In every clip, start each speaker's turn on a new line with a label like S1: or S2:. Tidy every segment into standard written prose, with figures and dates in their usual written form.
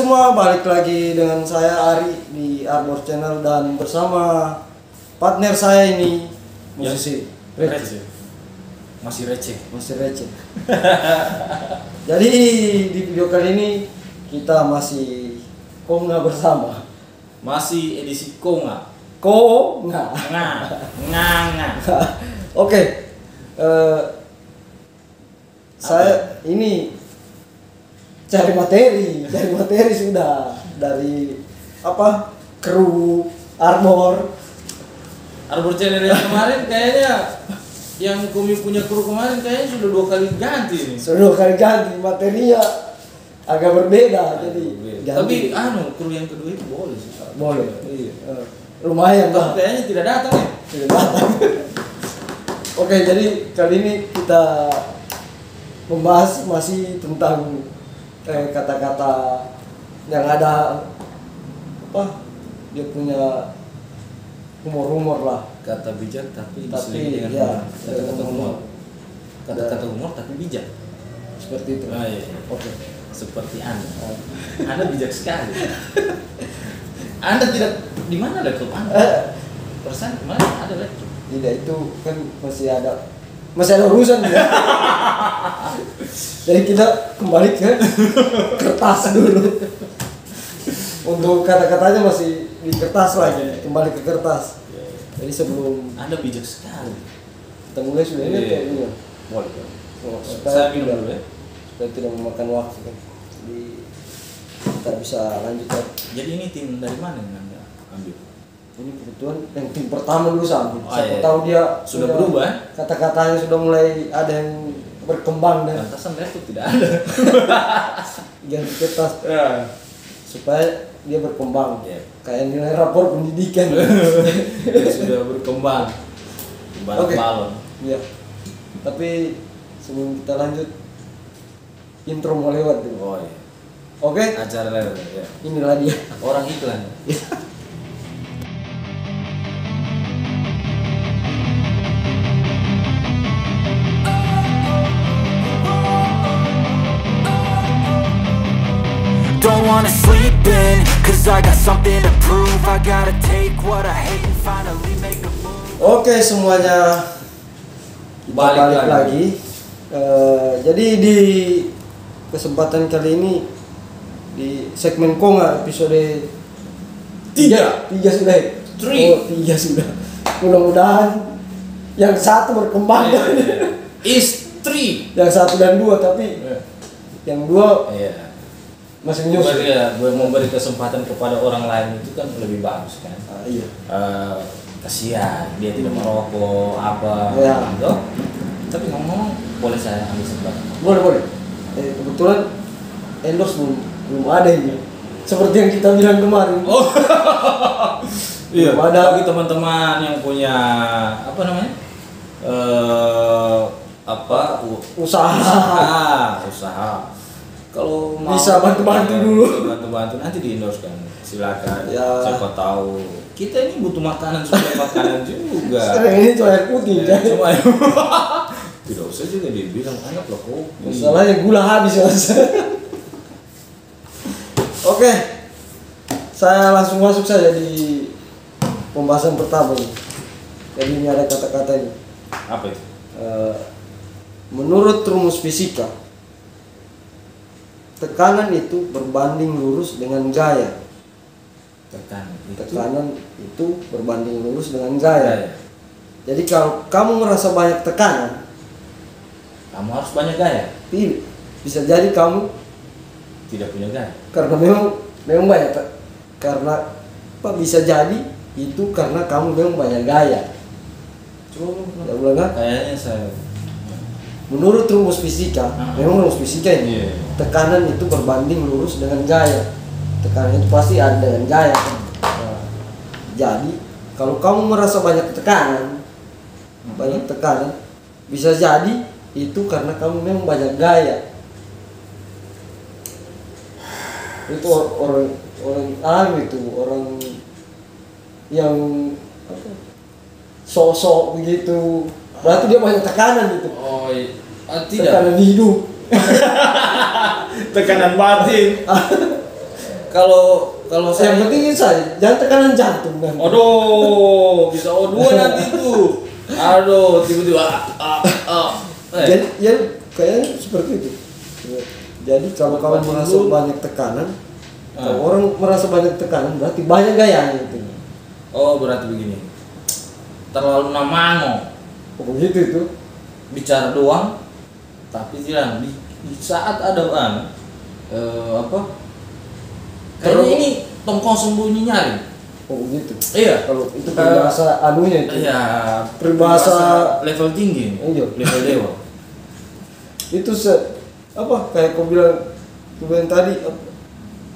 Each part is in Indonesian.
S1: semua, balik lagi dengan saya Ari di Arbor Channel dan bersama partner saya ini musisi
S2: receh. Masih receh.
S1: Jadi di video kali ini kita masih konga bersama.
S2: Masih edisi konga.
S1: Konga.
S2: Nga.
S1: Oke. Saya ini cari materi sudah dari kru Arbor
S2: Channel yang kemarin kayaknya yang kami punya kru kemarin kayaknya sudah 2 kali ganti nih.
S1: Sudah 2 kali ganti, materinya agak berbeda jadi ganti.
S2: Tapi kru yang kedua itu boleh sih.
S1: Boleh.
S2: Iya.
S1: Lumayan lah.
S2: Kayaknya tidak datang ya.
S1: Tidak datang. Oke, jadi kali ini kita membahas masih tentang kata-kata yang ada dia punya humor lah,
S2: Kata bijak tapi
S1: ya,
S2: kata-kata humor. Kata-kata humor tapi bijak.
S1: Seperti itu.
S2: Iya.
S1: Oke.
S2: Seperti Anda. Anda bijak sekali. Anda tidak di mana laptop Anda? Persen kemana ada laptop?
S1: Tidak, itu kan masih ada urusan ya. Jadi kita kembali ke kertas dulu. Untuk kata-katanya masih di kertas lagi, kembali ke kertas. Jadi sebelum
S2: Anda bijak sekali.
S1: kita mulai sudah ini kayak gini.
S2: Boleh.
S1: Saya
S2: minum dulu ya.
S1: Supaya tidak memakan waktu kan. Jadi kita bisa lanjutkan.
S2: Jadi ini tim dari mana yang Anda ambil?
S1: Ini kebetulan yang tim pertama dulu sambil. Siapa
S2: Iya.
S1: tahu dia
S2: Sudah berubah.
S1: Kata-katanya sudah mulai ada yang berkembang dan
S2: Pantasan laptop tidak ada.
S1: ganti kertas
S2: Ya.
S1: supaya dia berkembang.
S2: Iya.
S1: Kayak nilai rapor pendidikan.
S2: Dia sudah berkembang.
S1: Oke.
S2: Balon.
S1: Iya. Tapi sebelum kita lanjut, intro mau lewat dulu.
S2: Oh iya.
S1: Oke?
S2: Acara lewat ya.
S1: Inilah dia.
S2: Orang iklan.
S3: Don't wanna sleep in, cause I got something to prove. I gotta take what I hate and finally make a move.
S1: Oke semuanya, kita balik lagi. Jadi di kesempatan kali ini di segmen Konga episode 3 sudah. 3 sudah. Mudah-mudahan yang satu berkembang.
S2: Istri.
S1: Yang 1 dan 2, tapi yang 2
S2: Iya.
S1: masih menyusul.
S2: Memberi kesempatan kepada orang lain itu kan lebih bagus kan.
S1: Iya.
S2: Kasihan dia tidak merokok
S1: Ya.
S2: gitu. Tapi ngomong boleh saya ambil sebelah?
S1: Boleh. Kebetulan endorse belum ada ini. Seperti yang kita bilang kemarin.
S2: Oh. Iya.
S1: Belum ada.
S2: Bagi teman-teman yang punya usaha. Kalau mau
S1: Bisa bantu-bantu dulu.
S2: Bantu-bantu nanti di endorse kan. Silakan.
S1: Ya.
S2: Siapa tahu kita ini butuh makanan juga.
S1: Sekarang ini cuma air putih.
S2: Ya, cuma tidak usah juga dibilang anak loh kopi.
S1: Masalahnya gula habis Mas. Oke. Saya langsung masuk saja di pembahasan pertama nih. Jadi ini ada kata-kata ini.
S2: Apa itu?
S1: Menurut rumus fisika, tekanan itu berbanding lurus dengan gaya. Tekanan itu berbanding lurus dengan gaya. Jadi kalau kamu merasa banyak tekanan,
S2: Kamu harus banyak gaya.
S1: bisa jadi kamu
S2: Tidak punya gaya.
S1: karena memang banyak karena bisa jadi itu karena kamu memang banyak gaya.
S2: Coba
S1: ulang kan?
S2: kayaknya saya.
S1: Menurut rumus fisika, memang rumus fisika ini
S2: Iya.
S1: tekanan itu berbanding lurus dengan gaya. Tekanan itu pasti ada dengan gaya. Nah, jadi kalau kamu merasa banyak tekanan, bisa jadi itu karena kamu memang banyak gaya. Itu orang orang yang sosok begitu, berarti dia banyak tekanan gitu.
S2: Oh iya. Tidak.
S1: Tekanan hidup.
S2: Tekanan batin. kalau saya
S1: yang penting saya jangan tekanan jantung kan.
S2: aduh, bisa O2 nanti tuh. Aduh, tiba-tiba
S1: Jadi ya kayaknya seperti itu. Jadi kalau kamu merasa banyak tekanan, kalau orang merasa banyak tekanan berarti banyak gayanya itu.
S2: Oh, berarti begini. Terlalu namango.
S1: Oh begitu itu.
S2: Bicara doang tapi tidak di saat ada apa? Kayaknya ini tongkong sembunyi nyari.
S1: Oh begitu.
S2: Iya.
S1: Kalau itu peribahasa anunya itu.
S2: Iya.
S1: Peribahasa
S2: level tinggi.
S1: Iya.
S2: Level dewa.
S1: Itu apa kayak kau bilang tadi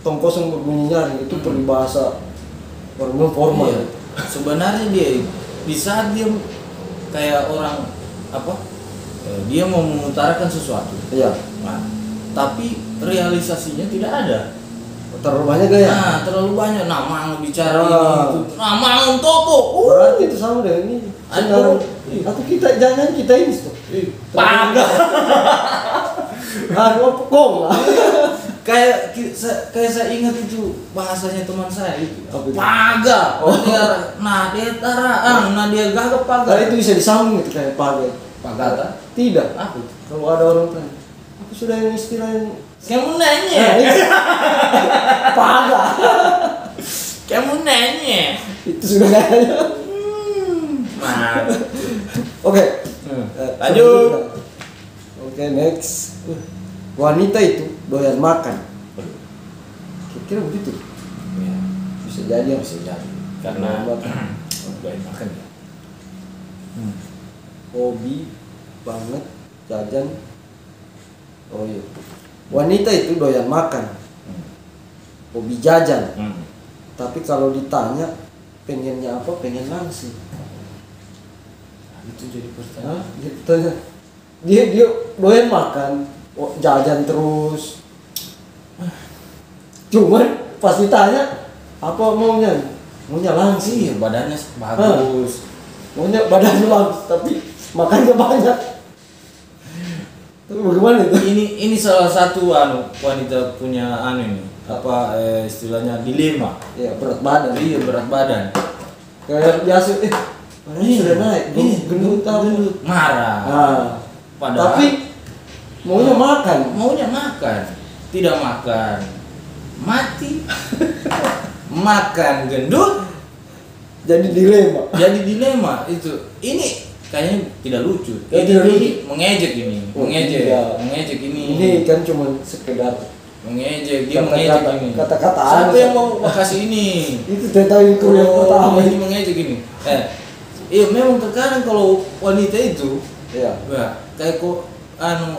S1: tong kosong berbunyi nyaring itu peribahasa orang formal.
S2: Iya. Sebenarnya dia di saat dia kayak orang apa? Dia mau mengutarakan sesuatu.
S1: Iya.
S2: Nah, tapi realisasinya tidak ada.
S1: Terlalu banyak gaya.
S2: Nah, terlalu banyak nama bicara ini itu. Nama toko.
S1: Berarti itu sama dengan ini.
S2: Aduh.
S1: Atau kita jangan kita ini tuh.
S2: Paga.
S1: Apa kong?
S2: Kayak saya ingat itu bahasanya teman saya itu.
S1: Apa itu?
S2: Paga. Dia gagap paga.
S1: Nah, itu bisa disambung itu kayak paga.
S2: Pagata?
S1: Tidak.
S2: Apa?
S1: Kalau ada orang tanya, aku sudah yang istilah yang
S2: Kamu nanya.
S1: paga.
S2: Kamu nanya.
S1: Itu sudah kayaknya.
S2: Nah.
S1: Oke.
S2: Lanjut.
S1: Oke, next. Wanita itu doyan makan. Kira-kira begitu.
S2: Ya,
S1: Bisa jadi.
S2: bisa jadi. Karena doyan makan ya.
S1: Hobi banget jajan. Oh iya. Wanita itu doyan makan. Hobi jajan. Tapi kalau ditanya pengennya apa? Pengen langsing.
S2: Itu jadi pertanyaan.
S1: Ditanya. Dia doyan makan, jajan terus. Cuman pas ditanya apa maunya? Maunya langsing.
S2: Iya, badannya bagus.
S1: Maunya badannya bagus tapi makannya banyak. Tapi bagaimana itu?
S2: Ini salah satu wanita punya ini apa istilahnya dilema.
S1: Ya berat badan.
S2: Iya, berat badan.
S1: Kayak biasa badannya sudah naik, gendut apa?
S2: Marah.
S1: Nah,
S2: Padahal
S1: tapi maunya makan.
S2: Maunya makan, tidak makan, mati. Makan gendut,
S1: Jadi dilema.
S2: jadi dilema itu. Ini kayaknya tidak lucu.
S1: Ya,
S2: Ini
S1: tidak lucu.
S2: mengejek ini,
S1: Oh,
S2: mengejek,
S1: iya.
S2: mengejek ini.
S1: Ini kan cuma sekedar
S2: Mengejek, dia mengejek ini.
S1: kata-kata
S2: Siapa
S1: anu,
S2: yang mau kasih ini?
S1: itu tentang itu yang pertama
S2: ini mengejek ini. Iya memang terkadang kalau wanita itu,
S1: ya.
S2: kayak kok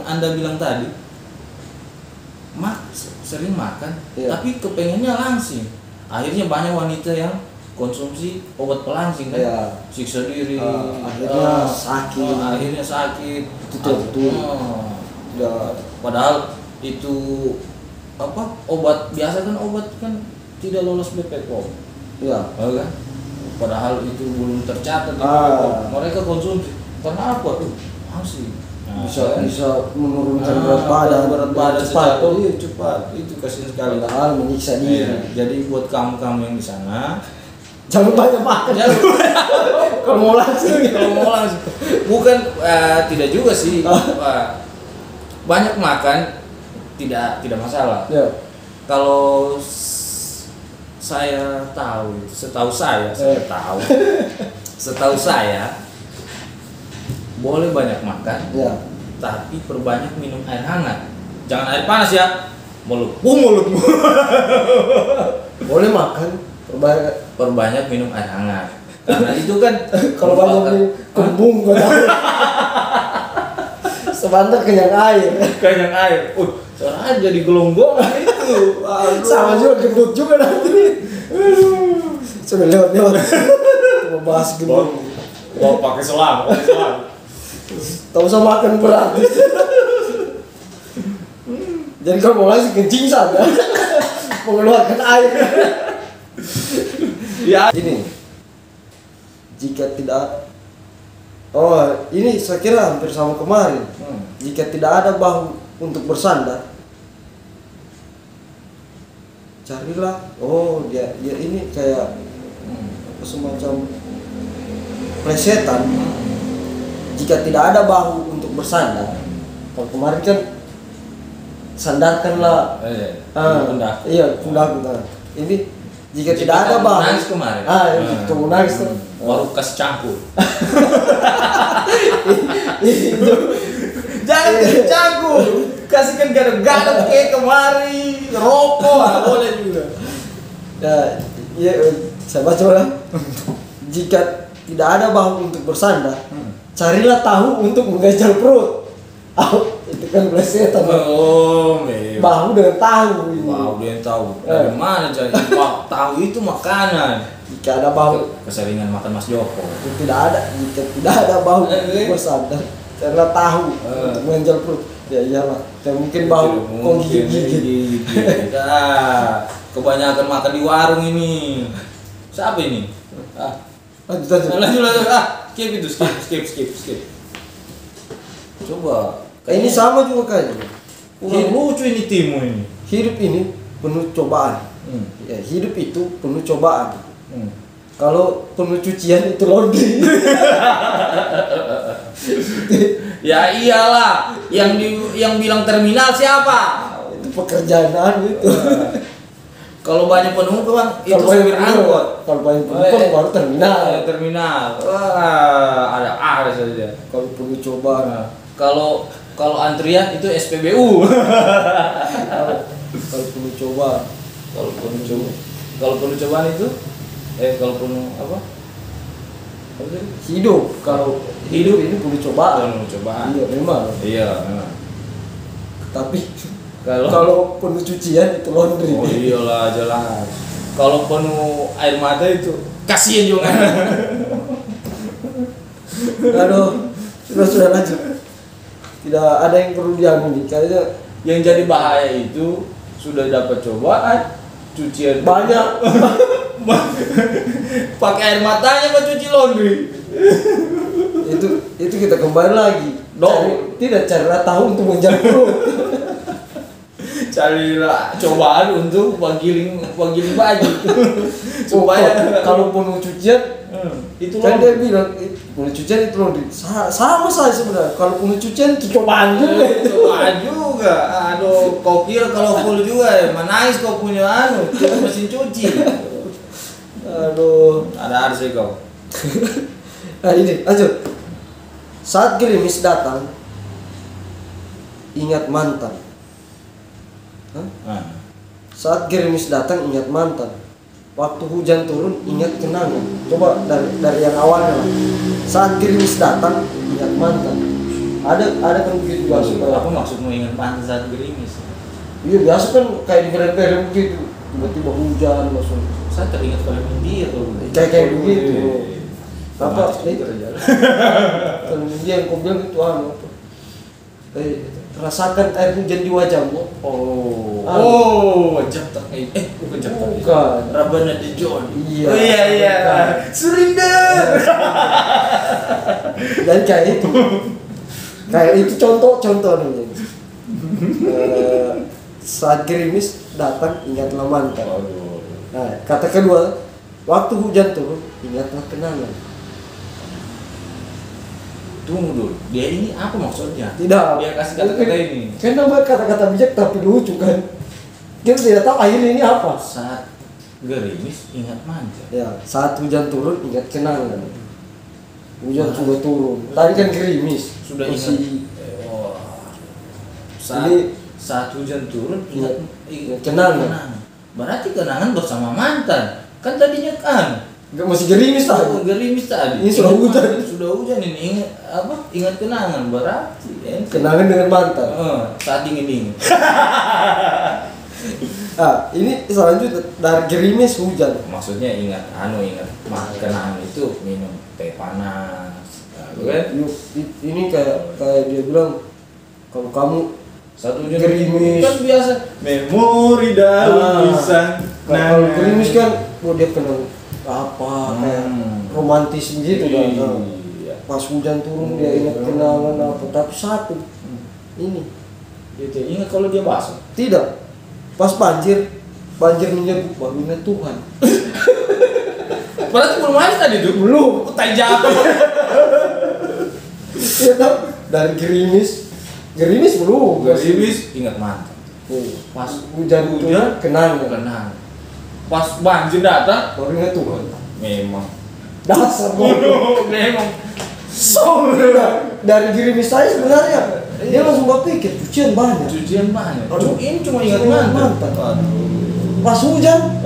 S2: Anda bilang tadi, sering makan,
S1: Iya.
S2: tapi kepengennya langsing. Akhirnya banyak wanita yang konsumsi obat pelangsing kan,
S1: Iya.
S2: siksa diri,
S1: Akhirnya sakit.
S2: akhirnya sakit.
S1: Itu betul.
S2: Ya, padahal itu apa obat biasa kan, obat kan tidak lolos BPOM.
S1: Ya.
S2: Kan? Padahal itu belum tercatat di
S1: Ah.
S2: BPOM. Mereka konsumsi karena apa? Langsing.
S1: Bisa menurunkan berat badan
S2: cepat.
S1: cepat.
S2: Iya, cepat. Itu kasihan sekali.
S1: Padahal menyiksa diri.
S2: Iya. Jadi buat kamu yang di sana,
S1: Jangan banyak makan. Kalau mau langsung.
S2: kalau mau langsung, bukan tidak juga sih. Banyak makan tidak masalah.
S1: Ya.
S2: Kalau saya tahu, setahu saya boleh banyak makan,
S1: Ya.
S2: tapi perbanyak minum air hangat. Jangan air panas ya, mulutmu.
S1: Boleh makan,
S2: Perbanyak minum air hangat. Karena itu kan
S1: kalau banyak nih kembung gua tahu. Sebentar kenyang air.
S2: Kenyang air. Soalnya jadi gelonggongan itu. Aduh.
S1: Sama juga gendut juga nanti. Sudah lewat. Mau bahas gendut.
S2: Wah, pakai selang.
S1: Tahu usah makan berarti. Jadi kalau mau langsung kencing saja. Mengeluarkan air.
S2: Ya.
S1: Ini jika tidak ini saya kira hampir sama kemarin. Jika tidak ada bahu untuk bersandar, carilah, oh dia ini kayak semacam plesetan. Jika tidak ada bahu untuk bersandar, kalau kemarin kan sandarkanlah
S2: pundak.
S1: Iya, pundak. Ini jika tidak ada bahu,
S2: nangis kemarin.
S1: Kamu nangis tuh.
S2: Baru kasih campur.
S1: Itu
S2: Jangan kasih campur. Kasihkan garap-garap kayak kemari, rokok, boleh juga.
S1: ya, iya, saya baca lah. Jika tidak ada bahu untuk bersandar, carilah tahu untuk mengganjal perut. Itu kan plesetan.
S2: Oh, memang.
S1: Bahu dengan tahu.
S2: Bahu dia yang tahu. Dari mana cari? Tahu itu makanan.
S1: Jika ada bahu,
S2: Keseringan makan Mas Joko.
S1: itu tidak ada. Jika tidak ada bahu untuk bersandar, carilah tahu untuk mengganjal perut. Ya iyalah. Ya mungkin bahu kok gigit-gigit.
S2: Kebanyakan makan di warung ini. Siapa ini?
S1: Lanjut.
S2: Skip. Coba.
S1: Ini sama juga kayaknya.
S2: Lucu ini timu ini.
S1: Hidup ini penuh cobaan. Ya, hidup itu penuh cobaan. Kalau penuh cucian itu laundry.
S2: Ya iyalah, yang bilang terminal siapa?
S1: Itu pekerjaan itu.
S2: Kalau banyak penumpang itu
S1: Kalau banyak
S2: supir angkot.
S1: Kalau banyak penumpang baru terminal.
S2: Terminal. Wah, ada saja.
S1: Kalau penuh cobaan.
S2: Kalau antrian itu SPBU.
S1: Kalau penuh cobaan.
S2: Kalau penuh cobaan itu kalau penuh apa?
S1: Hidup. Kalau hidup ini penuh cobaan. Iya memang.
S2: Iya.
S1: Tapi
S2: Kalau
S1: kalau penuh cucian itu laundry.
S2: oh iyalah jelas. Kalau penuh air mata itu kasihan juga.
S1: Aduh, sudah lanjut. Tidak ada yang perlu diamini. Kayaknya
S2: Yang jadi bahaya itu sudah dapat cobaan, cucian
S1: banyak.
S2: pakai air matanya buat cuci laundry.
S1: itu kita kembali lagi. Carilah tahu untuk menjaga perut.
S2: Carilah cobaan untuk panggiling baju. Supaya
S1: kalau penuh cucian
S2: itu
S1: kan dia bilang penuh cucian itu laundry. Sama saja sebenarnya. Kalau penuh cucian itu cobaan juga.
S2: Cobaan juga. Aduh, kau kira kalau full juga ya manais kau punya mesin cuci.
S1: Aduh.
S2: Ada sih kau.
S1: Nah ini lanjut. Saat gerimis datang, ingat mantan. Saat gerimis datang, ingat mantan. Waktu hujan turun, ingat kenangan. Coba dari yang awalnya lah. Saat gerimis datang, ingat mantan. Ada kan begitu biasa.
S2: Apa maksudmu ingat mantan saat gerimis?
S1: Iya biasa kan kayak di film-film begitu. Tiba-tiba hujan langsung.
S2: Saya teringat film India tuh.
S1: Kayak begitu. Apa?
S2: Film
S1: Dia yang kau bilang itu apa? Rasakan air hujan di wajahmu.
S2: Wajah tak bukan jam tak.
S1: Bukan.
S2: Rabana di John.
S1: Iya.
S2: Oh iya. Surinder.
S1: Dan kayak itu contoh nih. Saat gerimis datang ingatlah mantan. Nah, kata kedua, waktu hujan turun ingatlah kenangan.
S2: Tunggu dulu, dia ini apa maksudnya?
S1: Tidak.
S2: Dia kasih kata-kata ini.
S1: Kan nama kata-kata bijak tapi lucu kan. Kita tidak tahu akhirnya ini apa.
S2: Saat gerimis ingat mantan.
S1: Ya, saat hujan turun ingat kenangan. Hujan sudah turun. Tadi kan gerimis.
S2: Sudah
S1: masih
S2: ingat. Saat hujan turun ingat
S1: kenangan.
S2: Berarti kenangan bersama mantan. Kan tadinya kan.
S1: Masih gerimis tadi.
S2: Gerimis tadi.
S1: Ini sudah hujan.
S2: Sudah hujan ini ingat kenangan berarti.
S1: Kenangan dengan mantan.
S2: Saat dingin.
S1: Ini selanjutnya dari gerimis hujan.
S2: Maksudnya ingat kenangan itu minum teh panas. Kan?
S1: Ini kayak dia bilang kalau kamu
S2: satu hujan
S1: gerimis
S2: kan biasa memori daun pisang.
S1: Kalau gerimis kan dia kenal apa kayak romantis gitu kan. Pas hujan turun dia ingat kenangan apa, tapi satu ini
S2: dia ingat kalau dia basah.
S1: tidak, pas banjir banjir menyebut barunya Tuhan.
S2: Padahal belum ada tadi tuh.
S1: Belum.
S2: Tai jawab.
S1: Iya kan? Dari gerimis belum.
S2: Gerimis ingat mantan.
S1: Pas hujan kenang.
S2: Pas banjir datang
S1: barunya Tuhan.
S2: memang
S1: Dasar bodoh.
S2: memang
S1: Dari gerimis saya sebenarnya dia langsung berpikir cucian banyak.
S2: Aduh, ini cuma ingat mantan.
S1: Pas hujan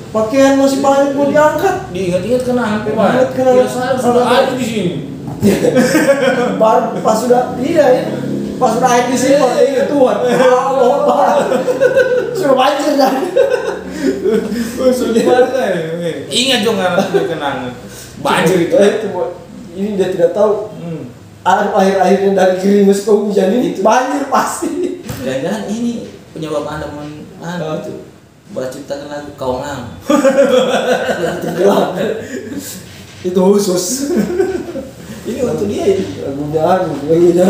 S1: pakaian masih banyak mau diangkat.
S2: Diingat-ingat kenangan
S1: Ingat kenangan.
S2: Ya sudah ada di sini.
S1: Pas sudah pas sudah air di sini baru ingat Tuhan. Allah. Sudah banjir dah.
S2: Ingat dong kenangan. Banjir itu.
S1: Ini dia tidak tahu. Akhir-akhirnya dari gerimis ke hujan ini banjir pasti.
S2: Jangan-jangan ini penyebab Anda itu menciptakan lagu Kau Ngam.
S1: Tenggelam. Itu khusus.
S2: Ini untuk dia ini.
S1: Lagunya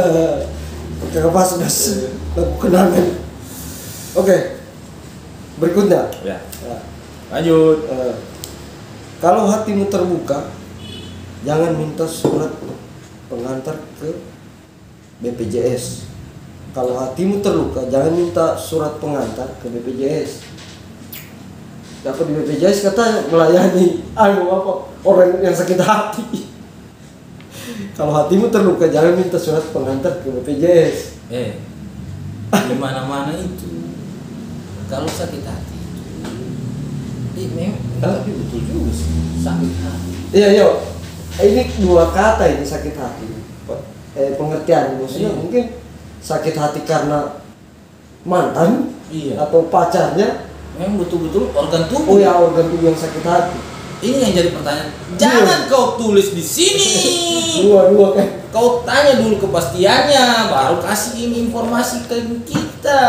S1: kenapa sudah lagu kenangan. Oke. Berikutnya.
S2: Ya. Lanjut.
S1: Kalau hatimu terbuka, jangan minta surat pengantar ke BPJS. Kalau hatimu terluka, jangan minta surat pengantar ke BPJS. Dapat di BPJS kata melayani orang yang sakit hati. Kalau hatimu terluka, jangan minta surat pengantar ke BPJS.
S2: Di mana-mana itu kalau sakit hati. Tapi betul juga sih, sakit hati.
S1: Iya. Ini dua kata ini sakit hati. Pengertian maksudnya mungkin sakit hati karena mantan atau pacarnya.
S2: Memang betul-betul organ tubuh.
S1: Oh ya, organ tubuh yang sakit hati.
S2: Ini yang jadi pertanyaan. Jangan kau tulis di sini.
S1: Dua kan.
S2: Kau tanya dulu kepastiannya, baru kasih ini informasi ke kita.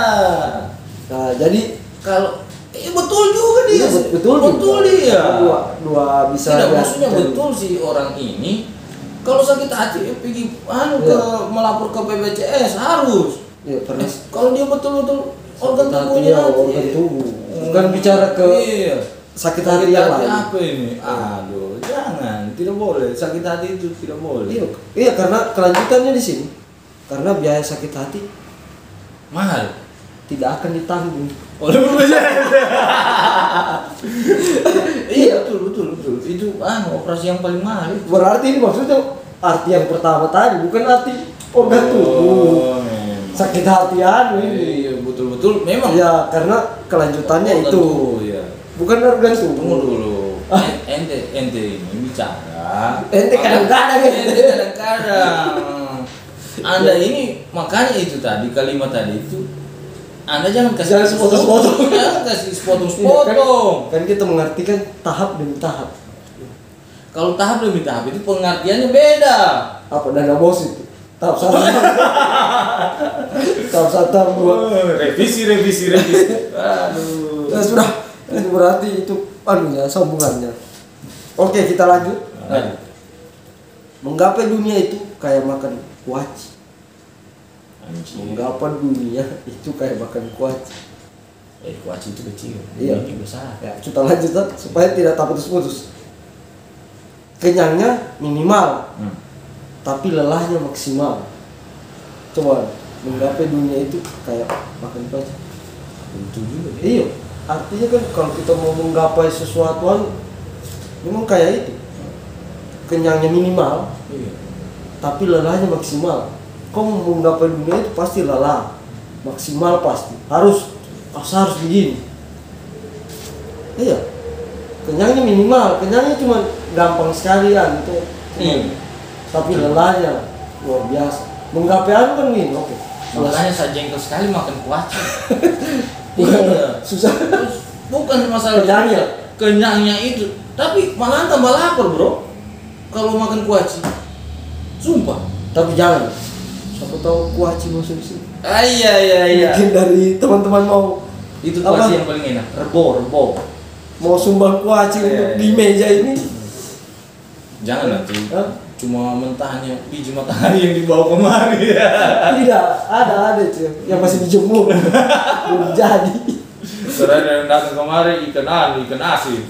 S1: Nah, jadi
S2: kalau betul juga dia.
S1: Betul
S2: dia.
S1: Dua bisa.
S2: Tidak maksudnya betul sih orang ini. Kalau sakit hati pergi melapor ke BPJS harus.
S1: Iya, karena
S2: kalau dia betul-betul organ tubuhnya
S1: organ tubuh. Bukan bicara ke sakit hati yang lain.
S2: Apa ini? Aduh, jangan, tidak boleh. Sakit hati itu tidak boleh.
S1: Iya, karena kelanjutannya di sini. Karena biaya sakit hati
S2: mahal,
S1: tidak akan ditanggung
S2: oleh BPJS. Iya, betul. Itu operasi yang paling mahal.
S1: Berarti ini maksudnya arti yang pertama tadi, bukan arti organ tubuh. Sakit hati ini.
S2: Iya, betul. Memang.
S1: Iya, karena kelanjutannya organ itu.
S2: Iya.
S1: Bukan organ tubuh.
S2: Tunggu dulu. Ente ini bicara.
S1: Ente kadang-kadang.
S2: Anda ini makanya itu tadi kalimat tadi itu. Anda jangan kasih
S1: sepotong-sepotong.
S2: Jangan kasih sepotong-sepotong.
S1: Kan kita mengartikan tahap demi tahap.
S2: Kalau tahap demi tahap itu pengertiannya beda.
S1: Apa dana bos itu? Tahap 1. Tahap 1, tahap 2.
S2: Revisi. Aduh.
S1: Nah, sudah. Itu berarti itu sambungannya. Oke, kita lanjut. Menggapai dunia itu kayak makan kuaci. Menggapai dunia itu kayak makan kuaci.
S2: Kuaci itu kecil.
S1: Iya.
S2: Ini besar.
S1: Ya, kita lanjut supaya tidak tak putus-putus. Kenyangnya minimal, tapi lelahnya maksimal. Coba menggapai dunia itu kayak makan kuaci.
S2: Betul juga.
S1: Iya. Artinya kan kalau kita mau menggapai sesuatu memang kayak itu. Kenyangnya minimal, tapi lelahnya maksimal. Kau mau menggapai dunia itu pasti lelah, maksimal pasti. Harus begini. Iya. Kenyangnya minimal, kenyangnya cuma gampang sekali gitu. Tapi lelahnya luar biasa. Menggapai kan ini, oke.
S2: Makanya saya jengkel sekali makan kuaci.
S1: Susah.
S2: Bukan masalah kenyangnya itu, tapi malah tambah lapar, bro. Kalau makan kuaci, sumpah.
S1: Tapi jangan. Siapa tahu kuaci masuk di sini.
S2: Iya.
S1: Mungkin dari teman-teman mau
S2: itu kuaci yang paling enak. Rebo.
S1: Mau sumbang kuaci untuk di meja ini.
S2: Jangan nanti. Cuma mentahnya biji matahari yang dibawa kemari.
S1: Tidak, ada cuy yang masih dijemur. Belum jadi.
S2: Selain yang datang kemari ikan asin.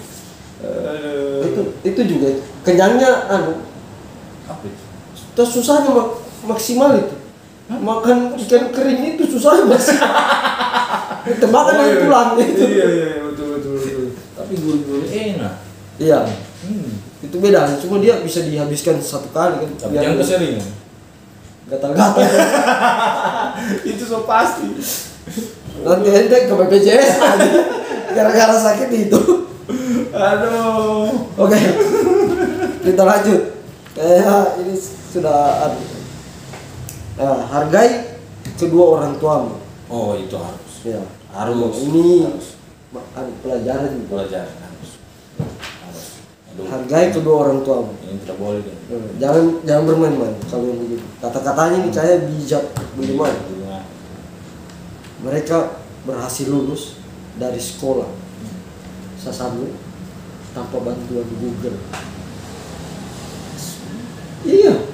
S1: Itu juga kenyangnya
S2: Apa itu?
S1: terus susahnya maksimal itu. Makan ikan kering itu susah maksimal. Temakan dari tulang itu.
S2: Iya betul. Tapi gurih enak.
S1: Iya. Itu beda, cuma dia bisa dihabiskan satu kali kan.
S2: Tapi jangan keseringan.
S1: Gatal-gatal.
S2: Itu so pasti.
S1: Nanti ente ke BPJS aja. Gara-gara sakit itu.
S2: Aduh.
S1: Oke. Kita lanjut. Kayak ini sudah hargai kedua orang tuamu.
S2: Oh, itu harus.
S1: Ya.
S2: Harus.
S1: Ini
S2: harus.
S1: pelajaran juga.
S2: Pelajaran harus. Aduh.
S1: Hargai kedua orang tuamu.
S2: Ini tidak boleh kan.
S1: Jangan bermain-main kalau yang begitu. Kata-katanya ini kayak bijak bagaimana? Mereka berhasil lulus dari sekolah Sasamu tanpa bantuan Google. Iya.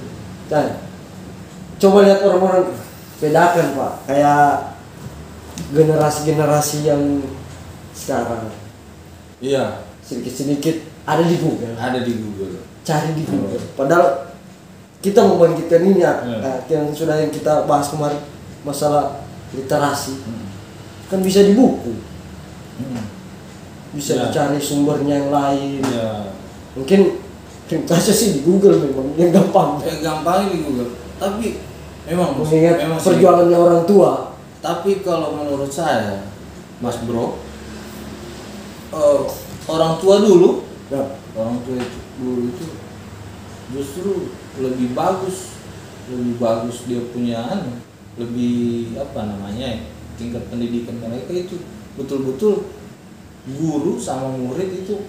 S1: Kan. Coba lihat orang-orang, bedakan Pak. Kayak generasi-generasi yang sekarang.
S2: Iya.
S1: Sedikit-sedikit ada di Google.
S2: Ada di Google.
S1: Cari di Google. Padahal kita membangkitkan ini yang sudah yang kita bahas kemarin masalah literasi. Kan bisa di buku. Bisa dicari sumbernya yang lain. Mungkin kasih sih di Google memang yang gampang.
S2: Gampang di Google. Tapi memang
S1: perjuangannya orang tua.
S2: Tapi kalau menurut saya, Mas Bro, orang tua dulu, orang tua dulu itu justru lebih bagus dia punya lebih tingkat pendidikan mereka itu betul-betul guru sama murid itu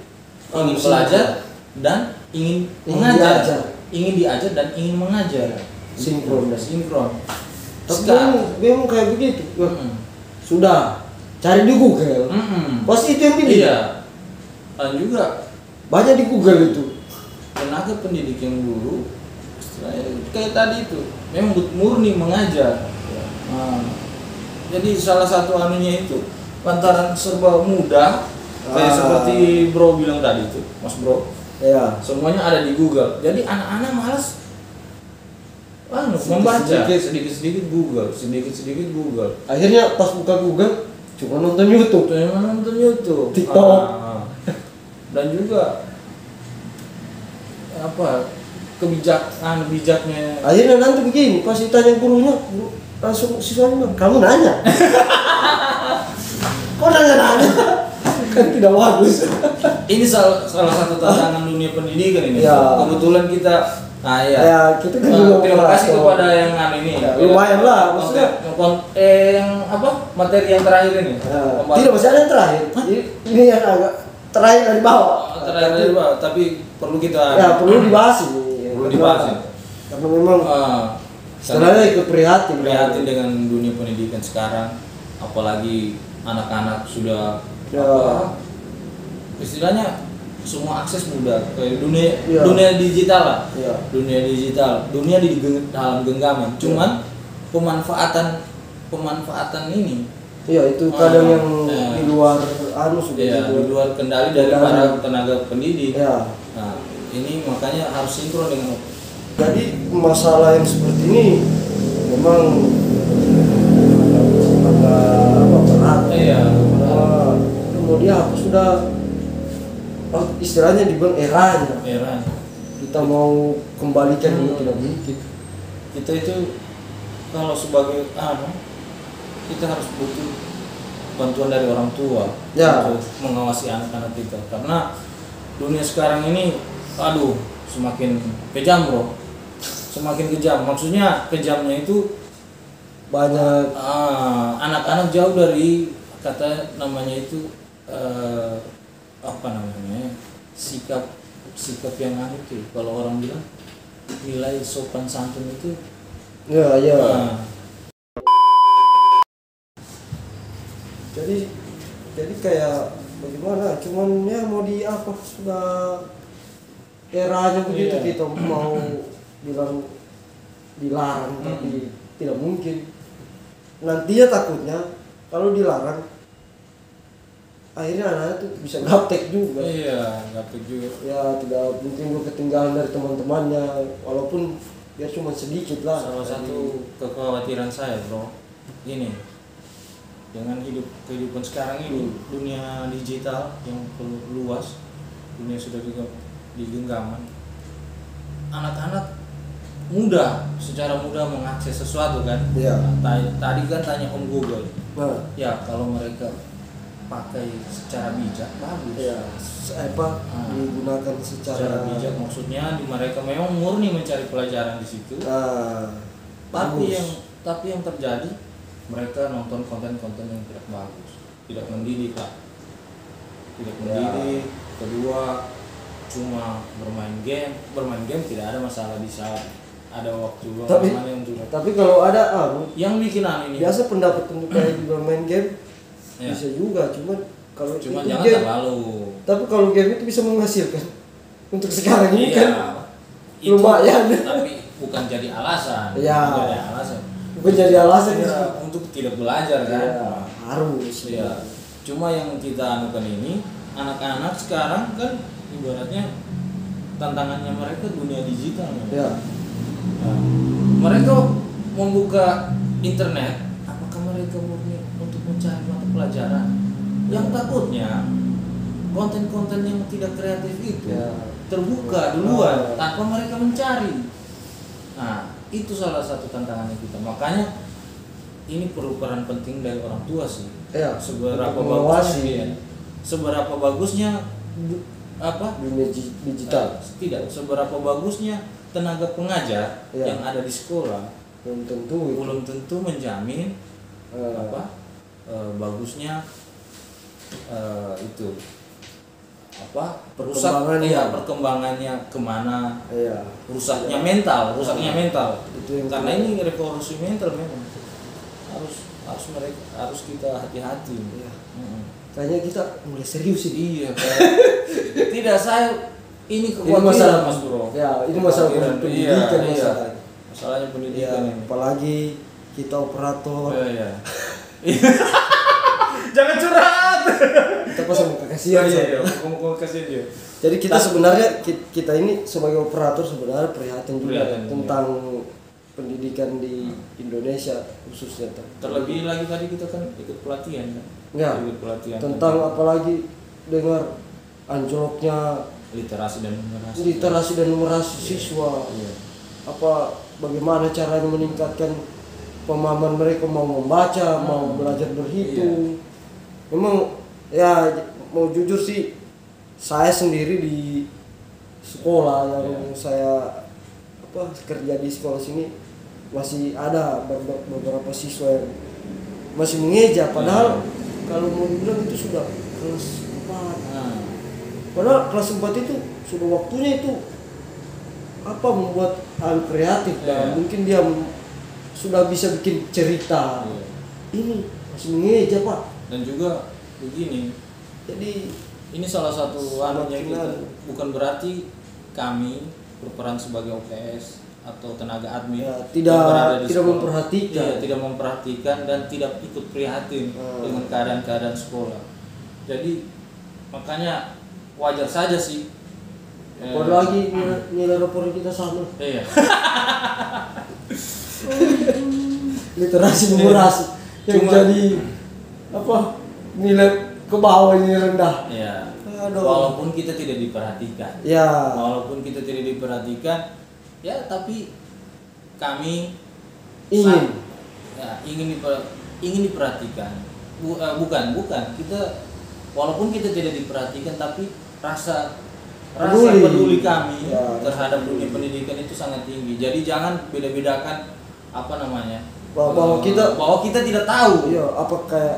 S2: ingin belajar dan ingin mengajar, ingin diajar dan ingin mengajar. Sinkron.
S1: Tapi memang kayak begitu. Sudah cari di Google. Pasti itu yang pilih.
S2: Iya. Dan juga
S1: banyak di Google itu.
S2: Tenaga pendidikan dulu kayak tadi itu memang murni mengajar. Jadi salah satu anunya itu lantaran serba mudah kayak seperti Bro bilang tadi itu, Mas Bro.
S1: Iya.
S2: Semuanya ada di Google. Jadi anak-anak malas membaca sedikit-sedikit Google.
S1: Akhirnya pas buka Google cuma nonton YouTube, TikTok.
S2: Dan juga bijaknya.
S1: Akhirnya nanti begini, pas ditanya gurunya, langsung siswanya, kamu nanya. Kok nanya? Kan tidak bagus.
S2: Ini salah satu tantangan dunia pendidikan ini.
S1: Ya.
S2: Kebetulan kita
S1: kita kan juga
S2: terima kasih kepada yang ini.
S1: Ya, lumayan lah maksudnya.
S2: Materi yang terakhir ini.
S1: Tidak masih ada yang terakhir. Ini yang agak terakhir dari bawah.
S2: Tapi perlu kita.
S1: Ya, perlu dibahas ini. Karena memang setelahnya ikut prihatin
S2: dengan dunia pendidikan sekarang, apalagi anak-anak sudah istilahnya semua akses mudah ke dunia digital lah. Dunia di dalam genggaman. Cuman pemanfaatan ini
S1: itu kadang yang di luar
S2: di luar kendali dari para tenaga pendidik. Nah, ini makanya harus sinkron dengan.
S1: Jadi masalah yang seperti ini memang agak berat. Kemudian aku sudah istilahnya dibilang eranya. Kita mau kembalikan ini tidak mungkin.
S2: Kita itu kalau sebagai kita harus butuh bantuan dari orang tua untuk mengawasi anak-anak kita, karena dunia sekarang ini semakin kejam Bro, semakin kejam. Maksudnya kejamnya itu
S1: banyak
S2: anak-anak jauh dari sikap yang itu kalau orang bilang nilai sopan santun itu
S1: jadi kayak bagaimana, cuman mau sudah eranya begitu. Kita mau bilang dilarang tapi tidak mungkin. Nantinya takutnya kalau dilarang akhirnya anak-anak tuh bisa gaptek juga.
S2: Iya, gaptek juga.
S1: Ya tidak mungkin gue ketinggalan dari teman-temannya, walaupun ya cuma sedikit lah.
S2: Salah satu kekhawatiran saya bro, ini dengan kehidupan sekarang ini, dunia digital yang luas, dunia sudah di genggaman, anak-anak secara mudah mengakses sesuatu kan.
S1: Iya.
S2: Tadi kan tanya Om Google.
S1: Nah,
S2: Ya kalau mereka pakai secara bijak bagus.
S1: ya digunakan secara
S2: bijak, maksudnya mereka memang murni mencari pelajaran di situ. Tapi yang terjadi mereka nonton konten-konten yang tidak bagus, tidak mendidik lah, tidak mendidik. Kedua, cuma bermain game tidak ada masalah di saat ada waktu
S1: tapi kalau ada
S2: yang bikin ini
S1: biasa pendapat untuk kayak bermain game
S2: ya.
S1: Bisa juga, cuma
S2: jangan
S1: game,
S2: terlalu.
S1: tapi kalau game itu bisa menghasilkan untuk sekarang ini
S2: iya,
S1: kan lumayan.
S2: Tapi bukan jadi alasan.
S1: Ya.
S2: Bukan jadi alasan
S1: ya.
S2: Untuk tidak belajar kan.
S1: Ya, harus.
S2: Ya. Cuma yang kita anukan ini, anak-anak sekarang kan ibaratnya tantangannya mereka dunia digital.
S1: Ya.
S2: Nah, mereka membuka internet, apakah mereka murni untuk mencari mata pelajaran? Yang takutnya konten-konten yang tidak kreatif itu terbuka duluan tanpa mereka mencari. Nah, itu salah satu tantangannya kita. Makanya ini perlu peran penting dari orang tua sih.
S1: Ya,
S2: seberapa bagusnya
S1: dunia digital.
S2: Tidak, seberapa bagusnya tenaga pengajar yang ada di sekolah belum tentu menjamin bagusnya itu perkembangannya kemana, rusaknya mental itu karena ini revolusi mental memang harus kita hati-hati.
S1: Kayaknya kita mulai serius sih.
S2: Iya. Tidak, saya ini masalah Mas Bro.
S1: Ya, ini masalah pendidikan.
S2: Masalahnya pendidikan ini.
S1: Apalagi kita operator.
S2: Iya. Jangan curhat.
S1: Kita pasang kasihan.
S2: Iya, mau kasihan dia.
S1: Jadi kita sebenarnya kita ini sebagai operator sebenarnya prihatin juga tentang pendidikan di Indonesia khususnya.
S2: Terlebih lagi tadi kita kan ikut pelatihan kan.
S1: Ya.
S2: Ikut pelatihan.
S1: Tentang apalagi dengar anjloknya literasi dan numerasi siswa.
S2: Iya.
S1: Bagaimana caranya meningkatkan pemahaman mereka mau membaca, mau belajar berhitung. Memang ya mau jujur sih, saya sendiri di sekolah yang saya kerja di sekolah sini masih ada beberapa siswa yang masih mengeja, padahal kalau mau dibilang itu sudah kelas 4. Padahal kelas 4 itu sudah waktunya itu membuat hal kreatif dan mungkin dia sudah bisa bikin cerita. Ini masih mengeja Pak.
S2: Dan juga begini,
S1: jadi
S2: ini salah satu anunya kita, bukan berarti kami berperan sebagai OPS atau tenaga admin
S1: tidak memperhatikan,
S2: tidak memperhatikan dan tidak ikut prihatin dengan keadaan sekolah. Jadi makanya wajar saja sih.
S1: Apalagi nilai rapor kita sama.
S2: Iya.
S1: Literasi numerasi yang jadi nilai ke bawah, ini rendah.
S2: Iya. Walaupun kita tidak diperhatikan.
S1: Ya.
S2: Walaupun kita tidak diperhatikan, ya tapi kami ingin diperhatikan. Bukan kita, walaupun kita tidak diperhatikan, tapi rasa peduli kami terhadap dunia pendidikan itu sangat tinggi. Jadi jangan beda-bedakan bahwa kita tidak tahu.
S1: Iya, kayak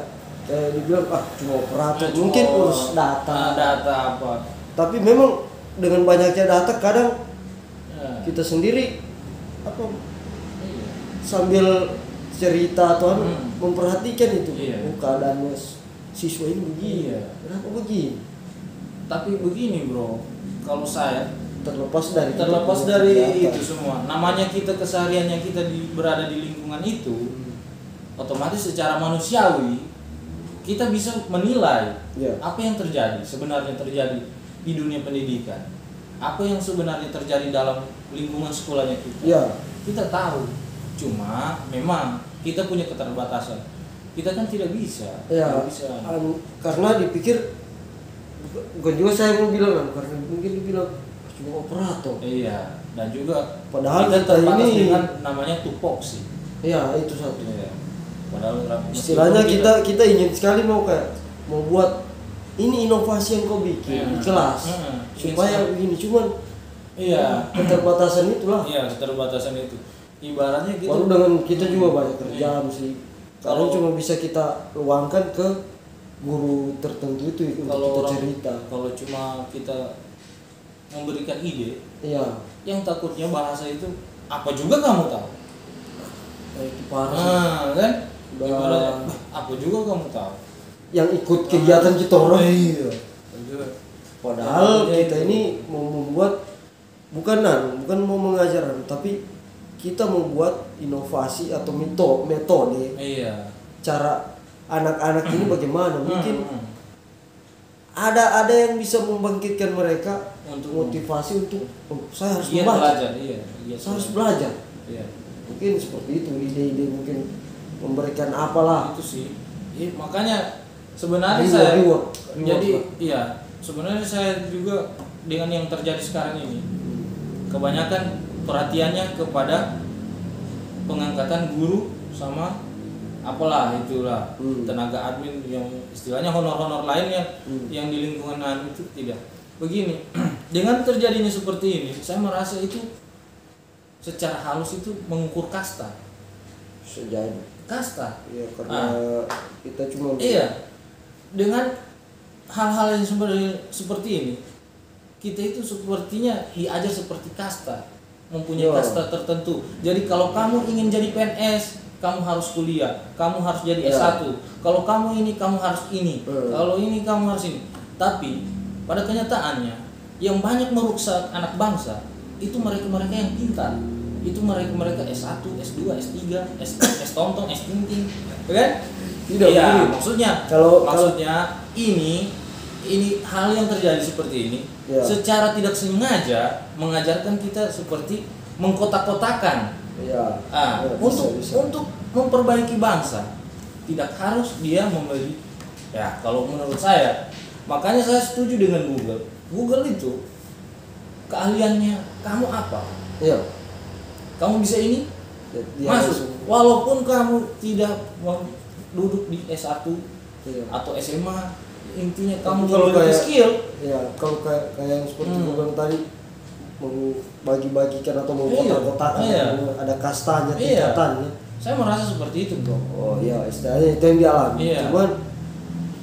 S1: dibilang cuma operator, mungkin urus data
S2: apa.
S1: Tapi memang dengan banyaknya data kadang kita sendiri sambil cerita atau memperhatikan itu keadaannya siswa ini begini. Kenapa begini? Tapi
S2: begini bro, kalau saya
S1: terlepas
S2: dari itu semua, namanya kita kesehariannya kita berada di lingkungan itu, otomatis secara manusiawi kita bisa menilai
S1: Ya.
S2: apa yang sebenarnya terjadi di dunia pendidikan, apa yang sebenarnya terjadi dalam lingkungan sekolahnya kita.
S1: Ya.
S2: Kita tahu, cuma memang kita punya keterbatasan. Kita kan tidak bisa.
S1: Ya.
S2: Tidak bisa.
S1: Karena dipikir, bukan juga saya mau bilang kan, karena mungkin dibilang cuma operator.
S2: Iya, dan juga
S1: Padahal
S2: kita
S1: kita
S2: terbatas
S1: ini-
S2: dengan namanya tupoksi.
S1: Ya itu satu.
S2: Iya. Padahal
S1: Istilahnya kita ingin sekali mau buat ini inovasi yang kau bikin
S2: Iya.
S1: di kelas supaya begini, cuman
S2: iya,
S1: keterbatasan itulah.
S2: iya, keterbatasan itu. Ibaratnya gitu.
S1: Baru dengan kita juga banyak kerjaan sih. Kalau
S2: Kalau-
S1: cuma bisa kita luangkan ke guru tertentu itu untuk
S2: Kalau
S1: kita
S2: orang-
S1: cerita.
S2: Kalau cuma kita memberikan ide,
S1: Iya,
S2: yang takutnya bahasa itu apa juga kamu tahu.
S1: itu parah. sih.
S2: Kan?
S1: Udah.
S2: Ibaratnya, apa juga kamu tahu.
S1: Yang ikut kegiatan kita orang.
S2: Iya.
S1: Padahal
S2: Ya,
S1: kita ini mau membuat bukan mau mengajar, tapi kita membuat inovasi atau metode
S2: Iya.
S1: cara anak-anak ini bagaimana mungkin
S2: Hmm.
S1: ada yang bisa membangkitkan mereka
S2: Untuk-
S1: motivasi untuk saya harus
S2: Iya,
S1: membaca,
S2: belajar. Iya.
S1: saya harus belajar.
S2: Iya.
S1: Mungkin seperti itu ide-ide, mungkin memberikan apalah.
S2: Itu sih. Iya, makanya sebenarnya
S1: Reward,
S2: saya
S1: reward
S2: jadi
S1: lah.
S2: iya, sebenarnya saya juga dengan yang terjadi sekarang ini kebanyakan perhatiannya kepada pengangkatan guru sama apalah itulah tenaga admin yang istilahnya honor-honor lainnya yang di lingkungan itu tidak begini. Dengan terjadinya seperti ini, saya merasa itu secara halus itu mengukur kasta.
S1: Sejadi.
S2: Kasta.
S1: Ya karena kita cuma
S2: Iya. Dengan hal-hal yang seperti ini, kita itu sepertinya diajar seperti kasta, mempunyai
S1: Ya.
S2: kasta tertentu. Jadi kalau kamu ingin jadi PNS, kamu harus kuliah, kamu harus jadi
S1: Ya.
S2: S1. Kalau kamu ini, kamu harus ini. Kalau ini, kamu harus ini. Tapi pada kenyataannya, yang banyak merusak anak bangsa itu mereka-mereka yang pintar. Itu mereka-mereka S1, S2, S3, S tontong, S tinting, kan?
S1: Tidak,
S2: Iya,
S1: begini.
S2: maksudnya ini hal yang terjadi seperti ini
S1: Ya.
S2: secara tidak sengaja mengajarkan kita seperti mengkotak-kotakan.
S1: ya,
S2: Ah,
S1: ya, bisa.
S2: untuk memperbaiki bangsa tidak harus dia membeli. Ya, kalau menurut saya, makanya saya setuju dengan Google. Google itu keahliannya kamu apa?
S1: Iya.
S2: Kamu bisa ini?
S1: Dia
S2: Masuk.
S1: langsung-
S2: Walaupun kamu tidak duduk di S1
S1: Iya.
S2: atau SMA, intinya kamu
S1: Tapi kalau
S2: memiliki
S1: kayak-
S2: skill.
S1: Ya, kalau kayak yang seperti
S2: Hmm.
S1: gue bilang tadi, mau bagi-bagikan atau mau
S2: Iya.
S1: kotak-kotakan,
S2: Iya.
S1: ada kastanya,
S2: Iya.
S1: tingkatannya.
S2: Saya merasa seperti itu, bro.
S1: Oh iya, istilahnya itu yang dialami.
S2: Iya.
S1: Cuman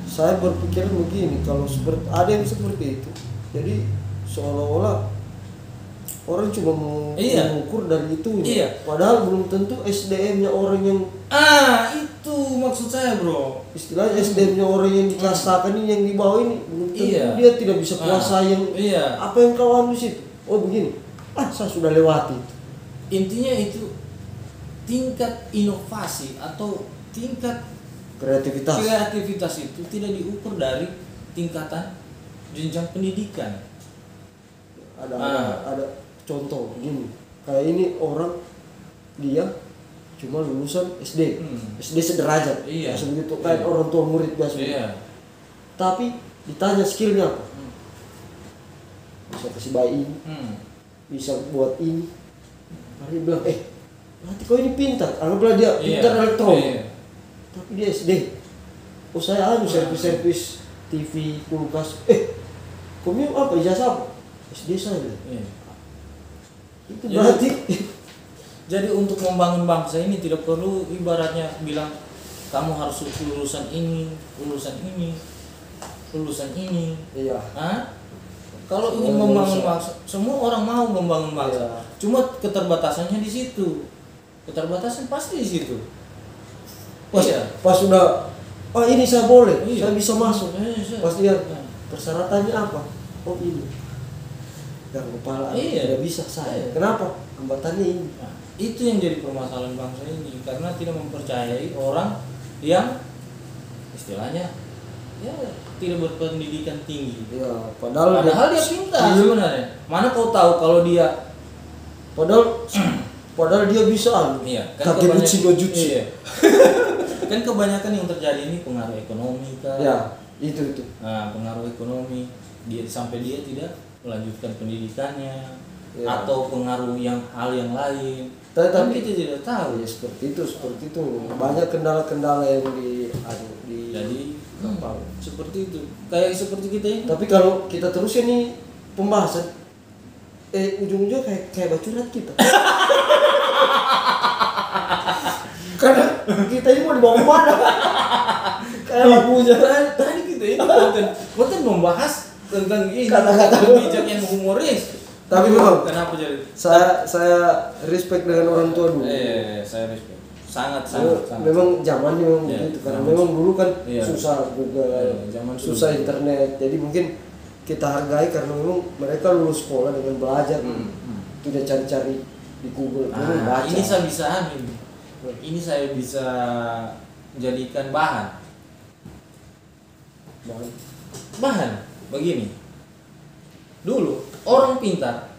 S1: saya berpikir begini, kalau seperti ada yang seperti itu, jadi seolah-olah orang cuma mau
S2: Iya.
S1: mengukur dari itu.
S2: Iya.
S1: Padahal belum tentu SDM-nya orang yang
S2: Itu maksud saya, bro.
S1: istilahnya SDM-nya orang yang dikastakan ini, yang di bawah ini belum tentu
S2: Iya.
S1: dia tidak bisa puasa yang
S2: Iya.
S1: apa yang kau ambil situ. Oh begini, saya sudah lewati.
S2: Intinya itu tingkat inovasi atau tingkat kreativitas itu tidak diukur dari tingkatan jenjang pendidikan.
S1: Ada contoh begini, kayak ini orang dia cuma lulusan SD, SD sederajat,
S2: Iya.
S1: biasa begitu, kayak
S2: Iya.
S1: orang tua murid biasa begitu.
S2: Iya.
S1: Tapi ditanya skillnya apa, bisa kasih bayi ini, bisa buat ini. Lalu dia bilang, nanti kau ini pintar, anggaplah dia
S2: Iya.
S1: pintar elektronik,
S2: Iya.
S1: tapi dia SD. Oh saya servis TV, kulkas. Kamu apa ijazah apa? SD saya.
S2: Iya.
S1: Itu
S2: Jadi-
S1: berarti
S2: Jadi untuk membangun bangsa ini tidak perlu ibaratnya bilang kamu harus lulusan ini, lulusan ini, lulusan ini.
S1: iya.
S2: Hah? Kalau ingin
S1: Semua
S2: membangun
S1: bisa.
S2: bangsa, semua orang mau membangun bangsa.
S1: Iya.
S2: Cuma keterbatasannya di situ. Keterbatasan pasti di situ.
S1: Pas
S2: Iya.
S1: pas sudah ini saya boleh,
S2: Iya.
S1: saya bisa masuk.
S2: Iya.
S1: Pas lihat
S2: Nah.
S1: persyaratannya apa? Oh ini. Dan kepala
S2: Iya.
S1: tidak bisa saya.
S2: Iya.
S1: Kenapa? Hambatannya ini.
S2: Nah, itu yang jadi permasalahan bangsa ini karena tidak mempercayai orang yang istilahnya ya tidak berpendidikan tinggi.
S1: Ya, padahal
S2: dia pintar sebenarnya. Mana kau tahu kalau dia
S1: padahal dia bisa
S2: iya,
S1: kan kakebutsu no jutsu.
S2: Iya. Kan kebanyakan yang terjadi ini pengaruh ekonomi kan.
S1: Ya, itu.
S2: Nah, pengaruh ekonomi dia sampai dia tidak melanjutkan pendidikannya atau pengaruh hal yang lain. Tapi kita tidak tahu.
S1: Ya seperti itu. Banyak kendala-kendala yang
S2: jadi seperti itu. Kayak seperti kita ini.
S1: Tapi kalau kita terusin nih pembahasan ujung-ujungnya kayak bacurat kita. Karena kita ini mau dibawa kemana? Kayak lagunya
S2: tadi kita ini konten membahas tentang ini
S1: kata-kata
S2: bijak yang humoris.
S1: Tapi memang
S2: kenapa jadi?
S1: Saya respect dengan orang tua dulu.
S2: Saya respect. Sangat.
S1: Memang zamannya memang begitu karena memang dulu kan susah juga, susah
S2: dulu.
S1: Internet. Jadi mungkin kita hargai karena memang mereka lulus sekolah dengan belajar, tidak cari-cari di Google. Baca.
S2: Ini saya bisa jadikan bahan begini. Dulu orang pintar,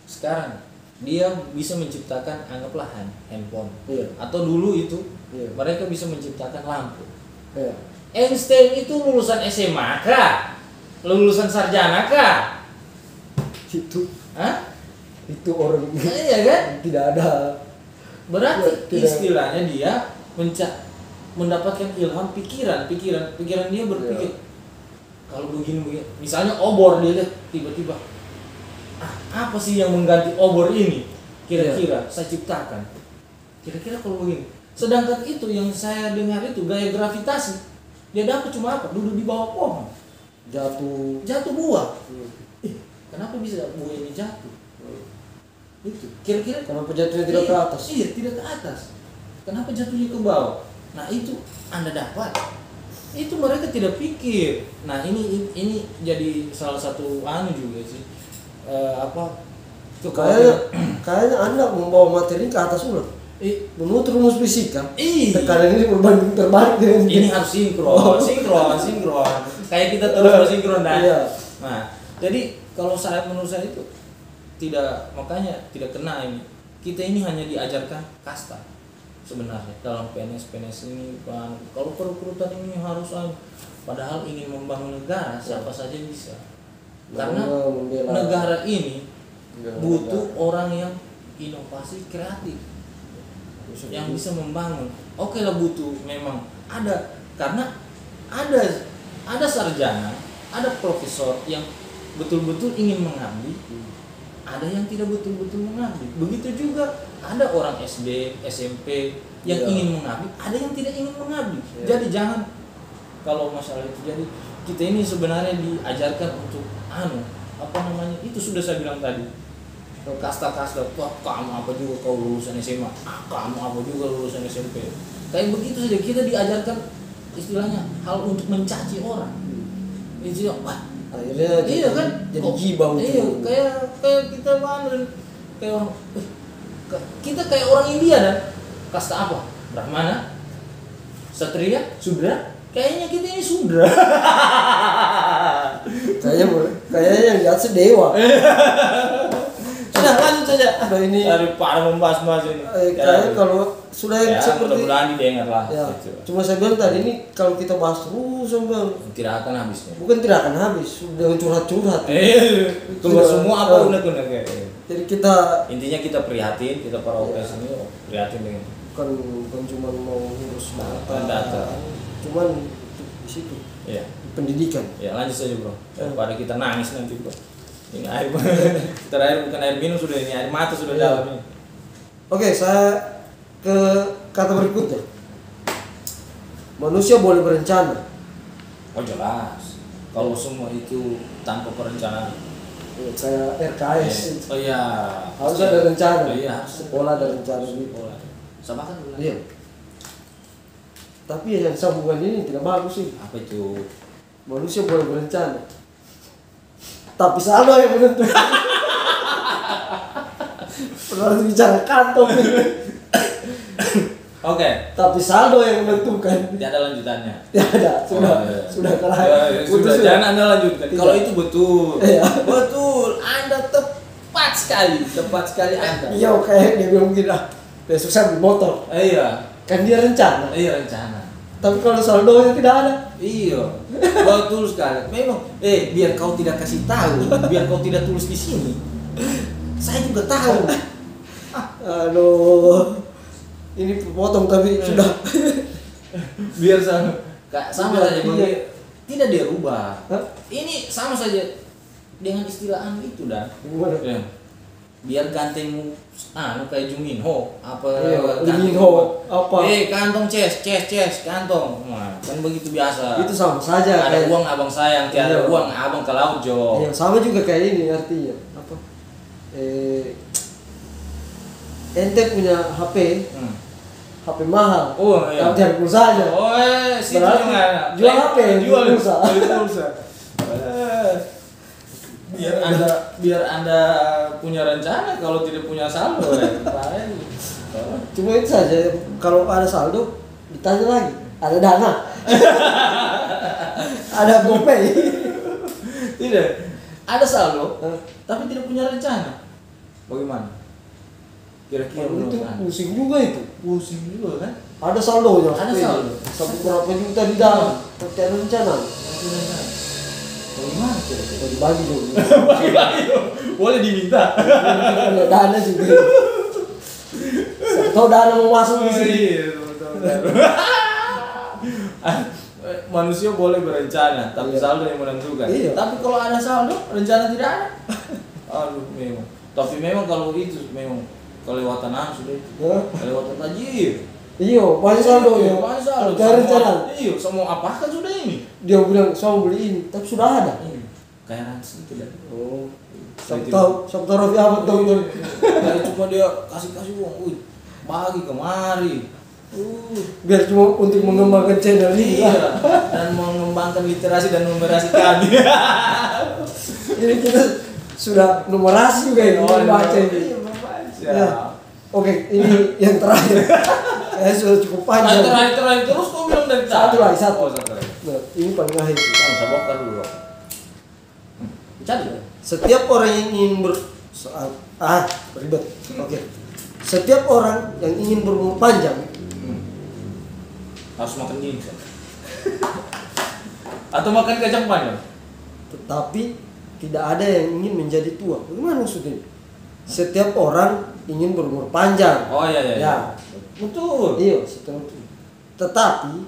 S2: sekarang dia bisa menciptakan anggaplah handphone. Atau dulu itu mereka bisa menciptakan lampu. Einstein itu lulusan SMA kah? Lulusan sarjana kah?
S1: Itu orang
S2: iya kan?
S1: Tidak ada.
S2: Berarti istilahnya dia mendapatkan ilham pikiran dia berpikir kalau begini misalnya obor dia lihat tiba-tiba apa sih yang mengganti obor ini kira-kira saya ciptakan kira-kira kalau begini. Sedangkan itu yang saya dengar itu gaya gravitasi dia dapat cuma apa duduk di bawah pohon jatuh buah. Kenapa bisa buah ini jatuh? Itu kira-kira
S1: kenapa jatuhnya tidak ke atas?
S2: Iya, tidak ke atas. Kenapa jatuhnya ke bawah? Nah, itu Anda dapat. Itu mereka tidak pikir. Nah, ini jadi salah satu juga sih.
S1: Kayaknya Anda membawa materi ke atas ulang. Menurut rumus fisika, tekanan ini berbanding terbalik dengan
S2: ini harus sinkron. Kayak kita terus bersinkron Nah, jadi menurut saya itu makanya tidak kena ini. Kita ini hanya diajarkan kasta sebenarnya dalam PNS ini kalau perekrutan ini harus padahal ingin membangun negara siapa saja bisa. Karena negara ini butuh orang yang inovasi kreatif yang bisa membangun. Oke lah butuh memang ada karena ada sarjana, ada profesor yang betul-betul ingin mengabdi. Ada yang tidak betul-betul mengabdi. Begitu juga ada orang SD, SMP yang ingin mengabdi, ada yang tidak ingin mengabdi. Jadi jangan kalau masalah itu jadi kita ini sebenarnya diajarkan untuk itu sudah saya bilang tadi. Kasta-kasta, kamu apa juga kau lulusan SMA, kamu apa juga lulusan SMP. Kayak begitu saja kita diajarkan istilahnya hal untuk mencaci orang. Itu
S1: akhirnya jadi gibah.
S2: Kayak kita kayak orang kita kayak orang India dan kasta apa? Brahmana, Satria, Sudra. Kayaknya kita ini Sudra.
S1: Kayaknya yang di atas dewa.
S2: Sudah lanjut saja.
S1: Ini
S2: daripada membahas ini.
S1: Kayaknya kalau sudah seperti
S2: mudah-mudahan didengar lah.
S1: Gitu. Cuma saya bilang tadi ini kalau kita bahas terus sampai
S2: tidak akan habisnya.
S1: Bukan tidak akan habis, sudah curhat-curhat.
S2: Keluar semua apa unek-unek kayak.
S1: Jadi kita
S2: intinya kita prihatin, kita para OPS ini prihatin dengan
S1: bukan cuma mau ngurus data. Cuman di situ.
S2: Iya.
S1: Pendidikan.
S2: Ya lanjut saja bro. Daripada kita nangis nanti bro. Ini air bukan air minum sudah ini air mata sudah dalam ini.
S1: Oke, saya ke kata berikutnya. Manusia boleh berencana.
S2: Oh jelas. Kalau semua itu tanpa perencanaan.
S1: Kayak RKS.
S2: Oh iya.
S1: Harus ada rencana.
S2: Iya.
S1: Sekolah ada rencana.
S2: Sekolah. Sama kan?
S1: Iya. Tapi yang sambungan ini tidak bagus sih.
S2: Apa itu?
S1: Manusia boleh berencana. Tapi salah yang menentukan. Harus bicara kantong.
S2: Oke.
S1: Tapi saldo yang menentukan.
S2: Tidak ada lanjutannya.
S1: Tidak ada, sudah terakhir.
S2: Sudah, jangan Anda lanjutkan. Kalau itu betul.
S1: Iya.
S2: Betul. Anda tepat sekali Anda.
S1: Iya, kayak dia bilang gini, besok saya beli motor.
S2: Iya.
S1: Kan dia rencana.
S2: Iya, rencana.
S1: Tapi kalau saldonya tidak ada.
S2: Iya, betul sekali. Memang, biar kau tidak kasih tahu, biar kau tidak tulis di sini. Saya juga tahu.
S1: Aduh, ini potong tapi sudah.
S2: Biar sama saja,
S1: iya.
S2: tidak dia rubah.
S1: Hah?
S2: Ini sama saja dengan istilah itu dah.
S1: Gimana?
S2: Ya. Biar gantengmu kayak Juminho apa
S1: Juminho apa
S2: kantong ces kantong, nah, kan begitu biasa.
S1: Itu sama saja,
S2: ada
S1: kayak
S2: uang abang sayang, tiada uang abang ke laut jo.
S1: Iya, sama juga kayak ini artinya apa, ente punya HP HP mahal,
S2: iya.
S1: tapi cari pulsanya.
S2: Situ
S1: berarti jual HP,
S2: jual
S1: pulsa.
S2: biar anda punya rencana, kalau tidak punya saldo
S1: Cuma itu saja, kalau ada saldo ditanya lagi, ada dana, ada GoPay.
S2: Tidak, ada saldo tapi tidak punya rencana, bagaimana kira-kira?
S1: Itu pusing juga itu,
S2: kan?
S1: ada saldonya,
S2: Ada saldo
S1: sampai berapa juta di dalam, tapi ada rencana.
S2: Bagaimana kira-kira?
S1: Dibagi dong.
S2: Bagi boleh diminta.
S1: Ada dana juga. Tahu dana mau masuk di sini.
S2: Manusia boleh berencana, tapi saldo yang menentukan.
S1: Iya.
S2: Tapi kalau ada saldo, rencana tidak ada. Aduh, memang. Tapi memang kalau itu memang kelewatan sudah itu. Kelewatan tajir.
S1: Iya, banyak saldo ya.
S2: Banyak saldo.
S1: Cari rencana.
S2: Iya, semua apa kan sudah ini.
S1: Dia bilang saya beli ini, tapi sudah ada.
S2: Kayak ransi itu dah.
S1: Oh. Sabtu Rafi Ahmad tahu kan.
S2: Kayak cuma dia kasih uang, bagi kemari.
S1: Biar cuma untuk mengembangkan channel ini.
S2: Iya. Dan mengembangkan literasi dan numerasi kami.
S1: Ini kita sudah numerasi juga ya, membaca ini.
S2: Iya, membaca.
S1: Ya. Oke, ini yang terakhir. Sudah cukup panjang.
S2: Terakhir terus kau bilang dari tadi.
S1: Satu lagi. Nah, ini paling akhir.
S2: Saya bongkar dulu. Cari.
S1: Setiap orang yang ingin ribet. Oke. Setiap orang yang ingin berumur panjang
S2: harus makan ginseng. Atau makan kacang panjang.
S1: Tetapi tidak ada yang ingin menjadi tua. Bagaimana maksudnya? Setiap orang ingin berumur panjang.
S2: Oh iya.
S1: Ya.
S2: Betul.
S1: Iya, setiap itu. Tetapi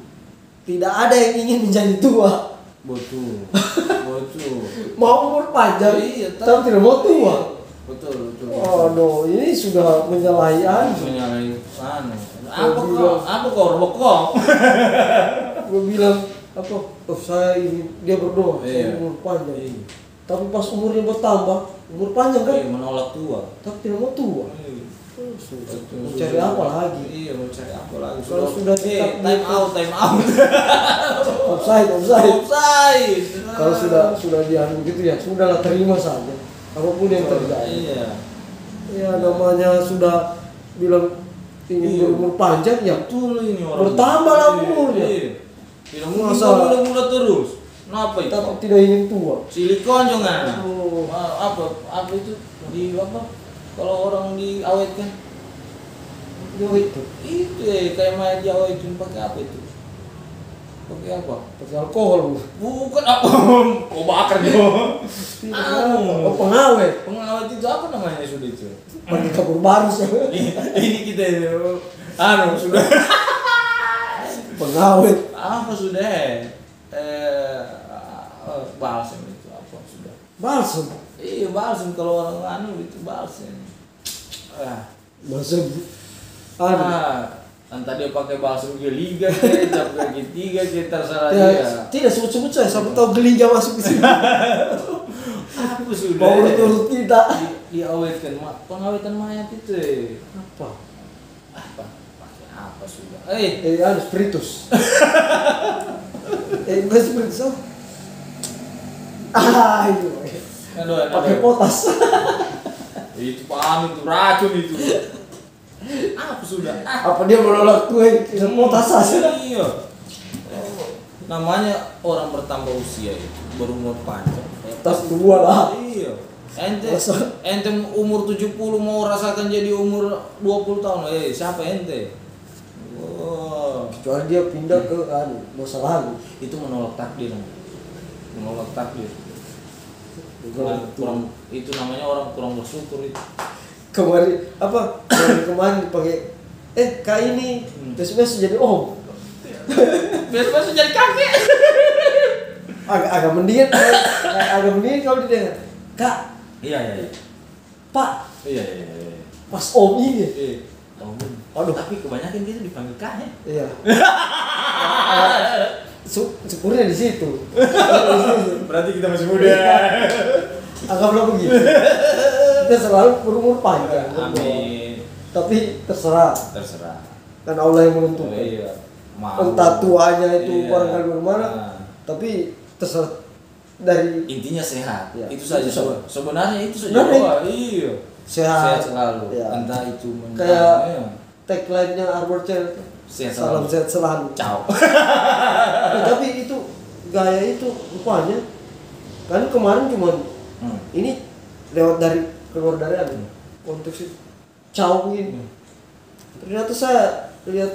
S1: tidak ada yang ingin menjadi tua.
S2: Betul.
S1: Mau umur panjang, tapi tidak mau tua.
S2: Betul.
S1: Aduh, ini sudah menyalahi
S2: sana. Apa kau rokok?
S1: Gue bilang apa? Saya ini dia berdoa, saya
S2: Iya.
S1: umur panjang. Iya. Tapi pas umurnya bertambah, umur panjang kan?
S2: Menolak tua.
S1: Tapi tidak mau tua. Mau cari apa lagi?
S2: Iya, mau cari apa lagi?
S1: Kalau sudah
S2: time out.
S1: Offside. Kalau sudah dianu gitu ya, sudahlah terima saja. Apapun yang terjadi.
S2: Iya.
S1: Ya namanya sudah bilang ingin berumur panjang ya.
S2: Betul ini orang.
S1: Bertambah lah umurnya.
S2: Tidak mungkin muda terus. Kenapa itu?
S1: Tapi tidak ingin tua.
S2: Silikon jangan.
S1: Oh.
S2: Apa itu di apa? Kalau orang diawetkan.
S1: Itu.
S2: Itu kayak main diawetin pakai apa itu? Pakai apa?
S1: Pakai alkohol.
S2: Bukan apa? Kau bakar dong.
S1: Oh, pengawet.
S2: Pengawet itu apa namanya sudah itu?
S1: Pakai kapur baru sih.
S2: Ini kita sudah.
S1: Pengawet.
S2: Apa sudah? Balsam itu apa sudah?
S1: Balsam.
S2: Iya balsam, kalau orang itu balsam.
S1: Balsam.
S2: Entah dia pakai balsam geliga, cap kaki tiga, terserah dia.
S1: Tidak sebut-sebut saya, sampai tahu geliga masuk di sini.
S2: Apa sudah?
S1: Mau urut kita.
S2: Diawetkan, pengawetan mayat itu.
S1: Apa?
S2: Pakai apa sudah?
S1: Spiritus. Enggak spiritus. Itu. Pakai potas.
S2: Itu paham itu racun itu. Apa sudah.
S1: Apa dia menolak tua semua tasas?
S2: Iya. Namanya orang bertambah usia itu berumur panjang.
S1: Tas dua lah.
S2: Iya. Ente umur 70 mau rasakan jadi umur 20 tahun. Siapa ente? Wow.
S1: Kecuali dia pindah ke dosa lalu.
S2: Itu menolak takdir. Menolak takdir. Kurang itu namanya orang kurang bersyukur itu.
S1: Kemarin dipakai kak ini besok jadi om.
S2: Besok jadi kakek.
S1: agak mendingan kalau didengar kak.
S2: Iya.
S1: Pak.
S2: Iya.
S1: Pas om ini.
S2: Om.
S1: Aduh.
S2: Tapi kebanyakan kita dipanggil kak ya.
S1: Iya. Syukurnya di situ.
S2: Berarti kita masih muda.
S1: Anggaplah begitu. Kita selalu berumur panjang.
S2: Amin.
S1: Tapi terserah. Kan Allah yang menentukan.
S2: Iya.
S1: Entah tuanya itu barangkali bagaimana. Tapi terserah dari
S2: intinya sehat.
S1: Ya,
S2: itu saja. Sebenarnya itu saja. Iya.
S1: Sehat
S2: selalu.
S1: Ya.
S2: Entah itu
S1: kayak tagline-nya Arbor Channel. Salam sehat selalu.
S2: Ciao.
S1: Tapi itu gaya itu rupanya kan kemarin cuma ini keluar dari konteks itu ciao ini. Ternyata saya lihat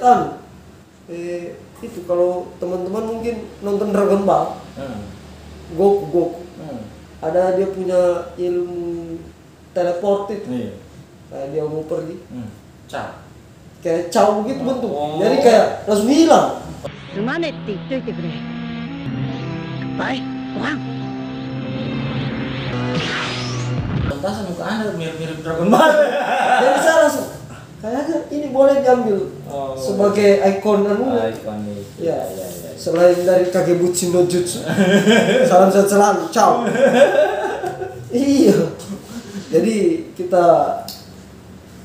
S1: itu kalau teman-teman mungkin nonton Dragon Ball. Goku. Ada dia punya ilmu teleported. Kayak dia mau pergi.
S2: Ciao.
S1: Kayak ciao begitu bentuk. Jadi kayak langsung hilang.
S4: すまねって言っといてくれ。バイ、ワン。
S2: Pantasan muka Anda mirip Dragon Ball.
S1: Jadi saya langsung kayaknya ini boleh diambil sebagai ikon
S2: Ikonik.
S1: Ya. Selain dari Kagebutsu no Jutsu. Salam sehat selalu. Ciao. Iya. Jadi kita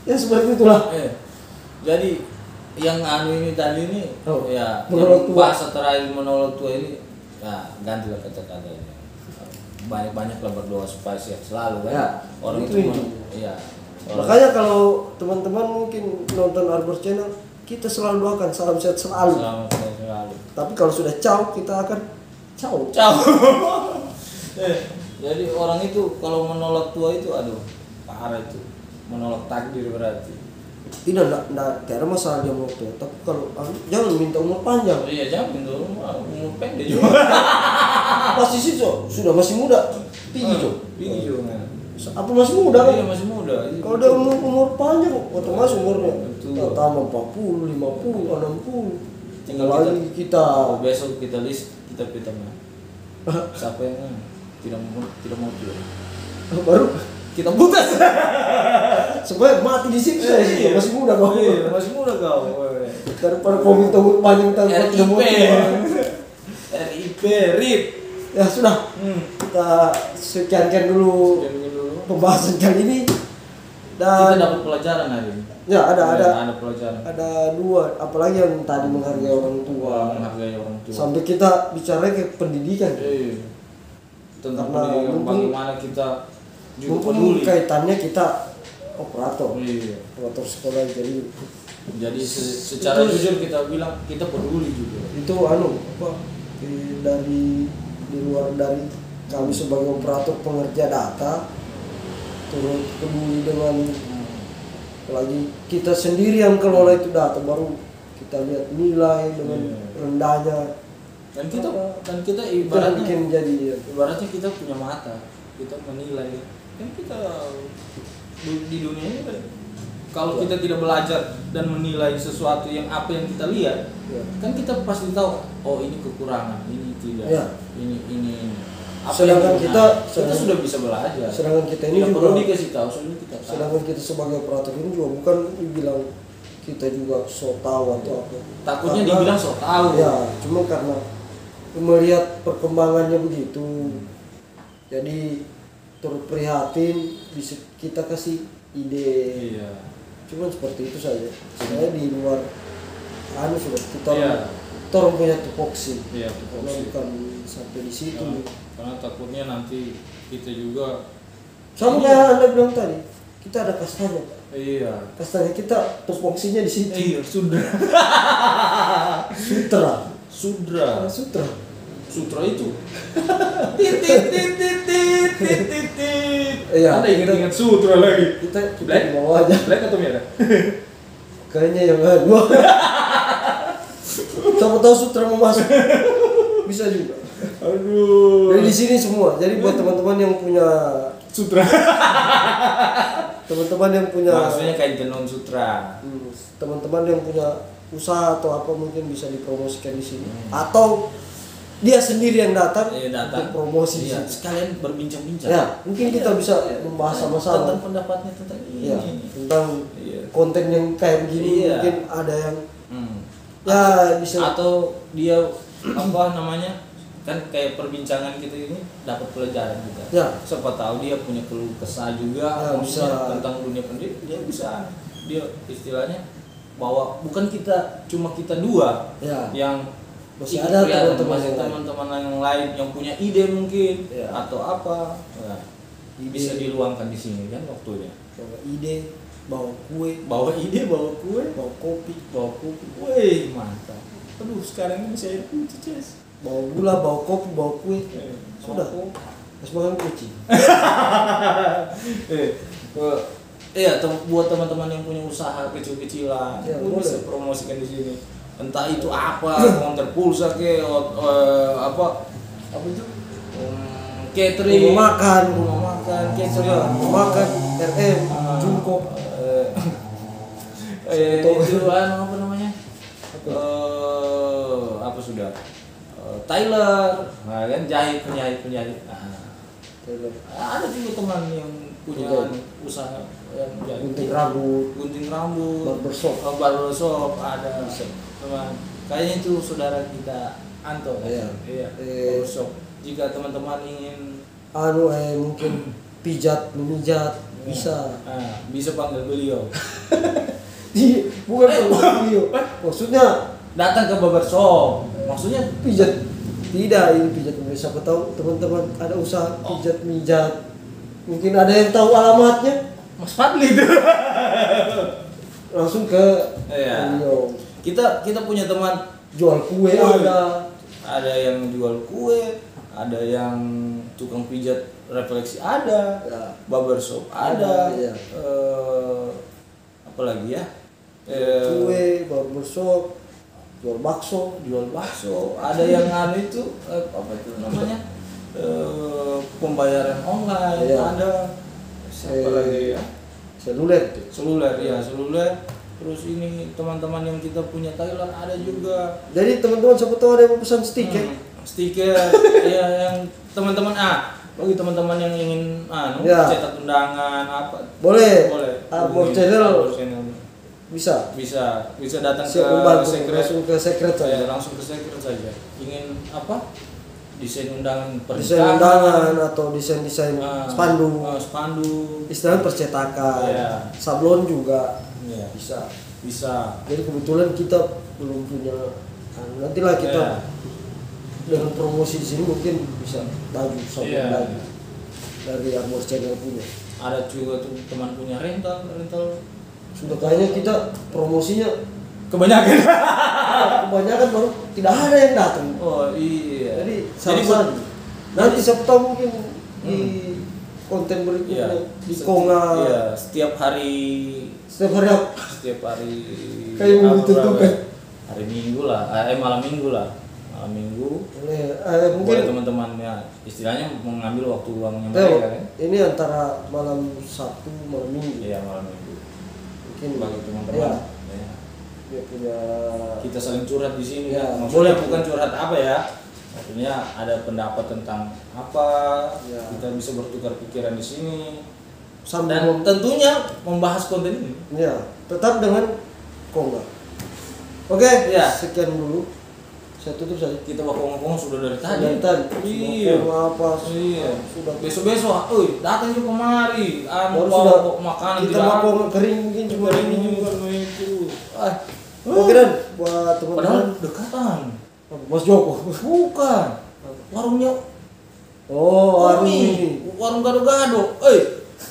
S1: ya seperti itulah.
S2: Jadi yang ini tadi ini ya
S1: menolak tua.
S2: Bahasa terakhir menolak tua ini ya gantilah kata-kata ini. Banyak-banyaklah berdoa supaya sehat selalu kan.
S1: Ya,
S2: orang
S1: itu.
S2: Iya.
S1: Makanya kalau teman-teman mungkin nonton Arbor Channel, kita selalu doakan salam sehat selalu. Tapi kalau sudah ciao, kita akan ciao.
S2: Jadi orang itu kalau menolak tua itu aduh parah itu. Menolak takdir berarti.
S1: Tidak ada masalah dia mau tua, tapi kalau jangan minta umur panjang.
S2: Iya, jangan minta umur pendek juga.
S1: Pasti sih sudah masih muda. Tinggi
S2: juga.
S1: Apa masih muda kan?
S2: Iya, masih muda.
S1: Kalau dia umur panjang, otomatis umurnya tambah 40, 50, 60.
S2: Tinggal
S1: lagi kita
S2: besok kita list kita pita siapa yang tidak mau tua.
S1: Baru
S2: kita putus.
S1: Supaya mati di situ saya masih muda kau.
S2: Iya, masih muda kau.
S1: Daripada kau minta umur panjang tanpa tidak mau
S2: RIP, RIP.
S1: Ya sudah. Kita sekian dulu pembahasan kali ini. Dan
S2: kita dapat pelajaran hari ini.
S1: Ya ada
S2: pelajaran.
S1: Ada dua, apalagi yang tadi menghargai orang tua. Sampai kita bicara ke pendidikan.
S2: Tentang pendidikan bagaimana kita juga
S1: peduli. Kaitannya kita operator sekolah
S2: jadi secara jujur kita bilang kita peduli juga.
S1: Itu dari di luar dari kami sebagai operator pengerja data turut peduli dengan apalagi kita sendiri yang kelola itu data, baru kita lihat nilai dengan rendahnya
S2: dan kita ibaratnya kita punya mata, kita menilai kan kita di dunia ini kan kalau kita tidak belajar dan menilai sesuatu yang apa yang kita lihat kan kita pasti tahu ini kekurangan, ini tidak, ini apa. Sedangkan kita sudah bisa belajar.
S1: Sedangkan kita ini
S2: tidak
S1: juga
S2: perlu dikasih tahu, kita tahu.
S1: Sedangkan kita sebagai operator ini juga bukan dibilang kita juga so tahu atau apa.
S2: Takutnya dibilang so tahu.
S1: Ya, cuma karena melihat perkembangannya begitu. Jadi turut prihatin, bisa kita kasih ide. Cuma seperti itu saja. Saya di luar sudah kita orang punya tupoksi. Bukan sampai di situ.
S2: Karena takutnya nanti kita juga
S1: sama kayak Anda bilang tadi, kita ada kastanya, Pak.
S2: Iya.
S1: Kastanya kita tupoksinya di situ.
S2: Iya, sutra.
S1: Sutra.
S2: Sutra itu. Titit.
S1: Iya.
S2: Ada ingat sutra lagi.
S1: Kita
S2: Black?
S1: mau aja.
S2: Black atau merah?
S1: Kayaknya yang kedua. Siapa tahu sutra mau masuk. Bisa juga.
S2: Aduh.
S1: Jadi di sini semua. Jadi buat teman-teman yang punya
S2: Sutra.
S1: teman-teman yang punya
S2: Maksudnya kain tenun sutra.
S1: teman-teman yang punya usaha atau apa mungkin bisa dipromosikan di sini. Atau dia sendiri yang datang untuk promosi di
S2: Iya,
S1: sini.
S2: sekalian berbincang-bincang.
S1: Ya, mungkin kita bisa membahas sama-sama
S2: tentang pendapatnya tentang ini.
S1: ya, tentang
S2: Iya.
S1: konten yang kayak begini.
S2: Iya.
S1: Mungkin ada yang
S2: Ya,
S1: bisa
S2: atau dia apa namanya? Kan kayak perbincangan kita ini dapat pelajaran juga.
S1: Ya.
S2: Siapa tahu dia punya keluh kesah juga
S1: Ya,
S2: maksudnya
S1: bisa.
S2: tentang dunia pendidikan, dia bisa istilahnya bahwa bukan cuma kita dua
S1: Ya.
S2: yang
S1: Masih
S2: ikut
S1: ada
S2: prihatin,
S1: teman-teman
S2: masih
S1: yang lain.
S2: teman-teman yang lain yang punya ide mungkin
S1: Ya.
S2: atau apa. Nah,
S1: Ide.
S2: bisa diluangkan di sini kan waktunya.
S1: bawa ide, bawa kue,
S2: Bawa ide, bawa kue,
S1: bawa kopi,
S2: bawa kopi. Wih, mantap. Aduh, sekarang ini saya putih, Ces.
S1: bawa gula, bawa kopi, bawa kue. Sudah.
S2: Bawa kopi.
S1: Harus makan kucing.
S2: Iya, buat teman-teman yang punya usaha kecil-kecilan,
S1: Ya,
S2: lu
S1: boleh.
S2: bisa promosikan di sini. Entah itu apa, konter pulsa ke apa itu? Catering,
S1: Rumah makan,
S2: catering,
S1: rumah makan, RM, jungkok.
S2: itu apa namanya? Apa sudah? Tailor, nah, kan penjahit. Ada juga teman yang punya usaha yang gunting rambut, barbershop ada teman. Kayaknya itu saudara kita Anto.
S1: Iya.
S2: Barbershop. Jika teman-teman ingin
S1: Mungkin memijat bisa.
S2: bisa panggil beliau.
S1: Bukan video. Maksudnya
S2: Datang ke barbershop. Maksudnya
S1: pijat. Tidak, ini pijat. Siapa tahu teman-teman ada usaha pijat mijat. Mungkin ada yang tahu alamatnya.
S2: Mas Fadli itu.
S1: Langsung ke
S2: Iya.
S1: beliau.
S2: Kita punya teman
S1: Jual kue
S2: ada yang jual kue, ada yang tukang pijat refleksi ada,
S1: Ya.
S2: barbershop ada,
S1: Iya.
S2: apa lagi ya?
S1: Kue, barbershop, jual bakso.
S2: Ada yang itu apa itu namanya? Pembayaran online
S1: Iya.
S2: ada. Siapa lagi ya?
S1: Seluler.
S2: Seluler. Terus ini teman-teman yang kita punya Thailand ada juga.
S1: Jadi teman-teman siapa tahu ada yang mau pesan stiker.
S2: Stiker ya yang teman-teman bagi teman-teman yang ingin
S1: Ya.
S2: cetak undangan apa
S1: Boleh.
S2: Arbor
S1: Channel bisa.
S2: bisa datang
S1: Siap
S2: ke
S1: membantu,
S2: sekret
S1: langsung ke sekret
S2: ya,
S1: saja.
S2: langsung ke sekret saja. Ingin apa? Desain undangan
S1: Desain
S2: pernikahan,
S1: undangan atau desain spanduk.
S2: spanduk,
S1: Istilahnya percetakan.
S2: Iya.
S1: Sablon juga
S2: ya,
S1: bisa. Jadi kebetulan kita belum punya. Nantilah kita
S2: Iya.
S1: dengan promosi di sini mungkin bisa baju sablon
S2: Iya.
S1: baju dari Arbor Channel punya.
S2: Ada juga tuh teman punya rental
S1: Sudah kayaknya kita promosinya
S2: kebanyakan.
S1: kebanyakan baru tidak ada yang datang.
S2: Oh iya.
S1: Jadi
S2: buat
S1: nanti siapa tahu mungkin di konten berikutnya di Konga
S2: iya, setiap hari
S1: kayak mau
S2: apa,
S1: ditentukan.
S2: hari Minggu lah, malam Minggu
S1: Boleh,
S2: boleh
S1: mungkin
S2: teman-temannya istilahnya mengambil waktu luangnya mereka kan.
S1: ini antara malam Sabtu malam Minggu.
S2: Iya, malam Minggu
S1: Mungkin
S2: bagi teman-teman
S1: ya,
S2: ya.
S1: dia punya
S2: Kita saling curhat di sini
S1: Ya,
S2: kan. Maksudnya
S1: boleh.
S2: bukan curhat apa ya, maksudnya ada pendapat tentang apa,
S1: Ya.
S2: kita bisa bertukar pikiran di sini
S1: sambil
S2: dan tentunya membahas konten ini.
S1: ya tetap dengan Konga. Oke,
S2: Ya.
S1: sekian dulu. Saya tutup saja.
S2: Kita ngomong sudah dari
S1: Dari
S2: tadi.
S1: tadi.
S2: Iya.
S1: Sudah apa?
S2: Iya.
S1: Sudah.
S2: Besok-besok, datang juga kemari.
S1: Baru
S2: Bawa
S1: sudah
S2: makanan
S1: kita mau Konga kering mungkin cuma
S2: ini
S1: ini
S2: juga
S1: juga.
S2: itu.
S1: Oke dan buat
S2: Padahal
S1: teman-teman
S2: dekatan.
S1: Mas Joko.
S2: Bukan. Warungnya
S1: Oh,
S2: Umi.
S1: ini.
S2: Warung gado-gado.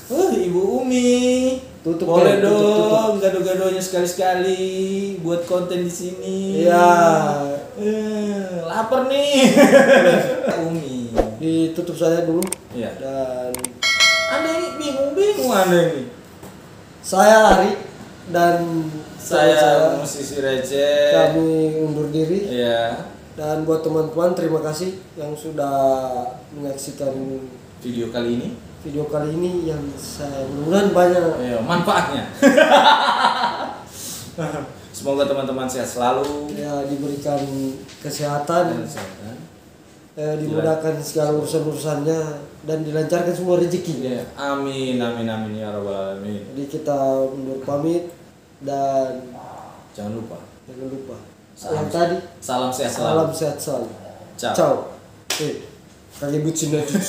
S2: Ibu Umi.
S1: Tutup.
S2: Boleh dong, gado-gadonya sekali-sekali buat konten di sini.
S1: Iya.
S2: Lapar nih. Umi.
S1: Ditutup saya dulu.
S2: Iya.
S1: Dan
S2: Anda ini bingung Anda ini.
S1: saya Ari dan
S2: Saya musisi receh.
S1: kami undur diri.
S2: Iya.
S1: Dan buat teman-teman terima kasih yang sudah menyaksikan
S2: Video kali ini.
S1: video kali ini yang saya mudah-mudahan banyak
S2: Manfaatnya. Semoga teman-teman sehat selalu.
S1: ya, diberikan kesehatan,
S2: Kesehatan.
S1: dimudahkan segala urusan-urusannya dan dilancarkan semua rezeki.
S2: Ya, amin ya rabbal alamin.
S1: Jadi kita undur pamit dan
S2: Jangan lupa.
S1: yang tadi
S2: Salam sehat selalu.
S1: salam sehat selalu.
S2: Ciao.
S1: Ciao. Kali bucin aja.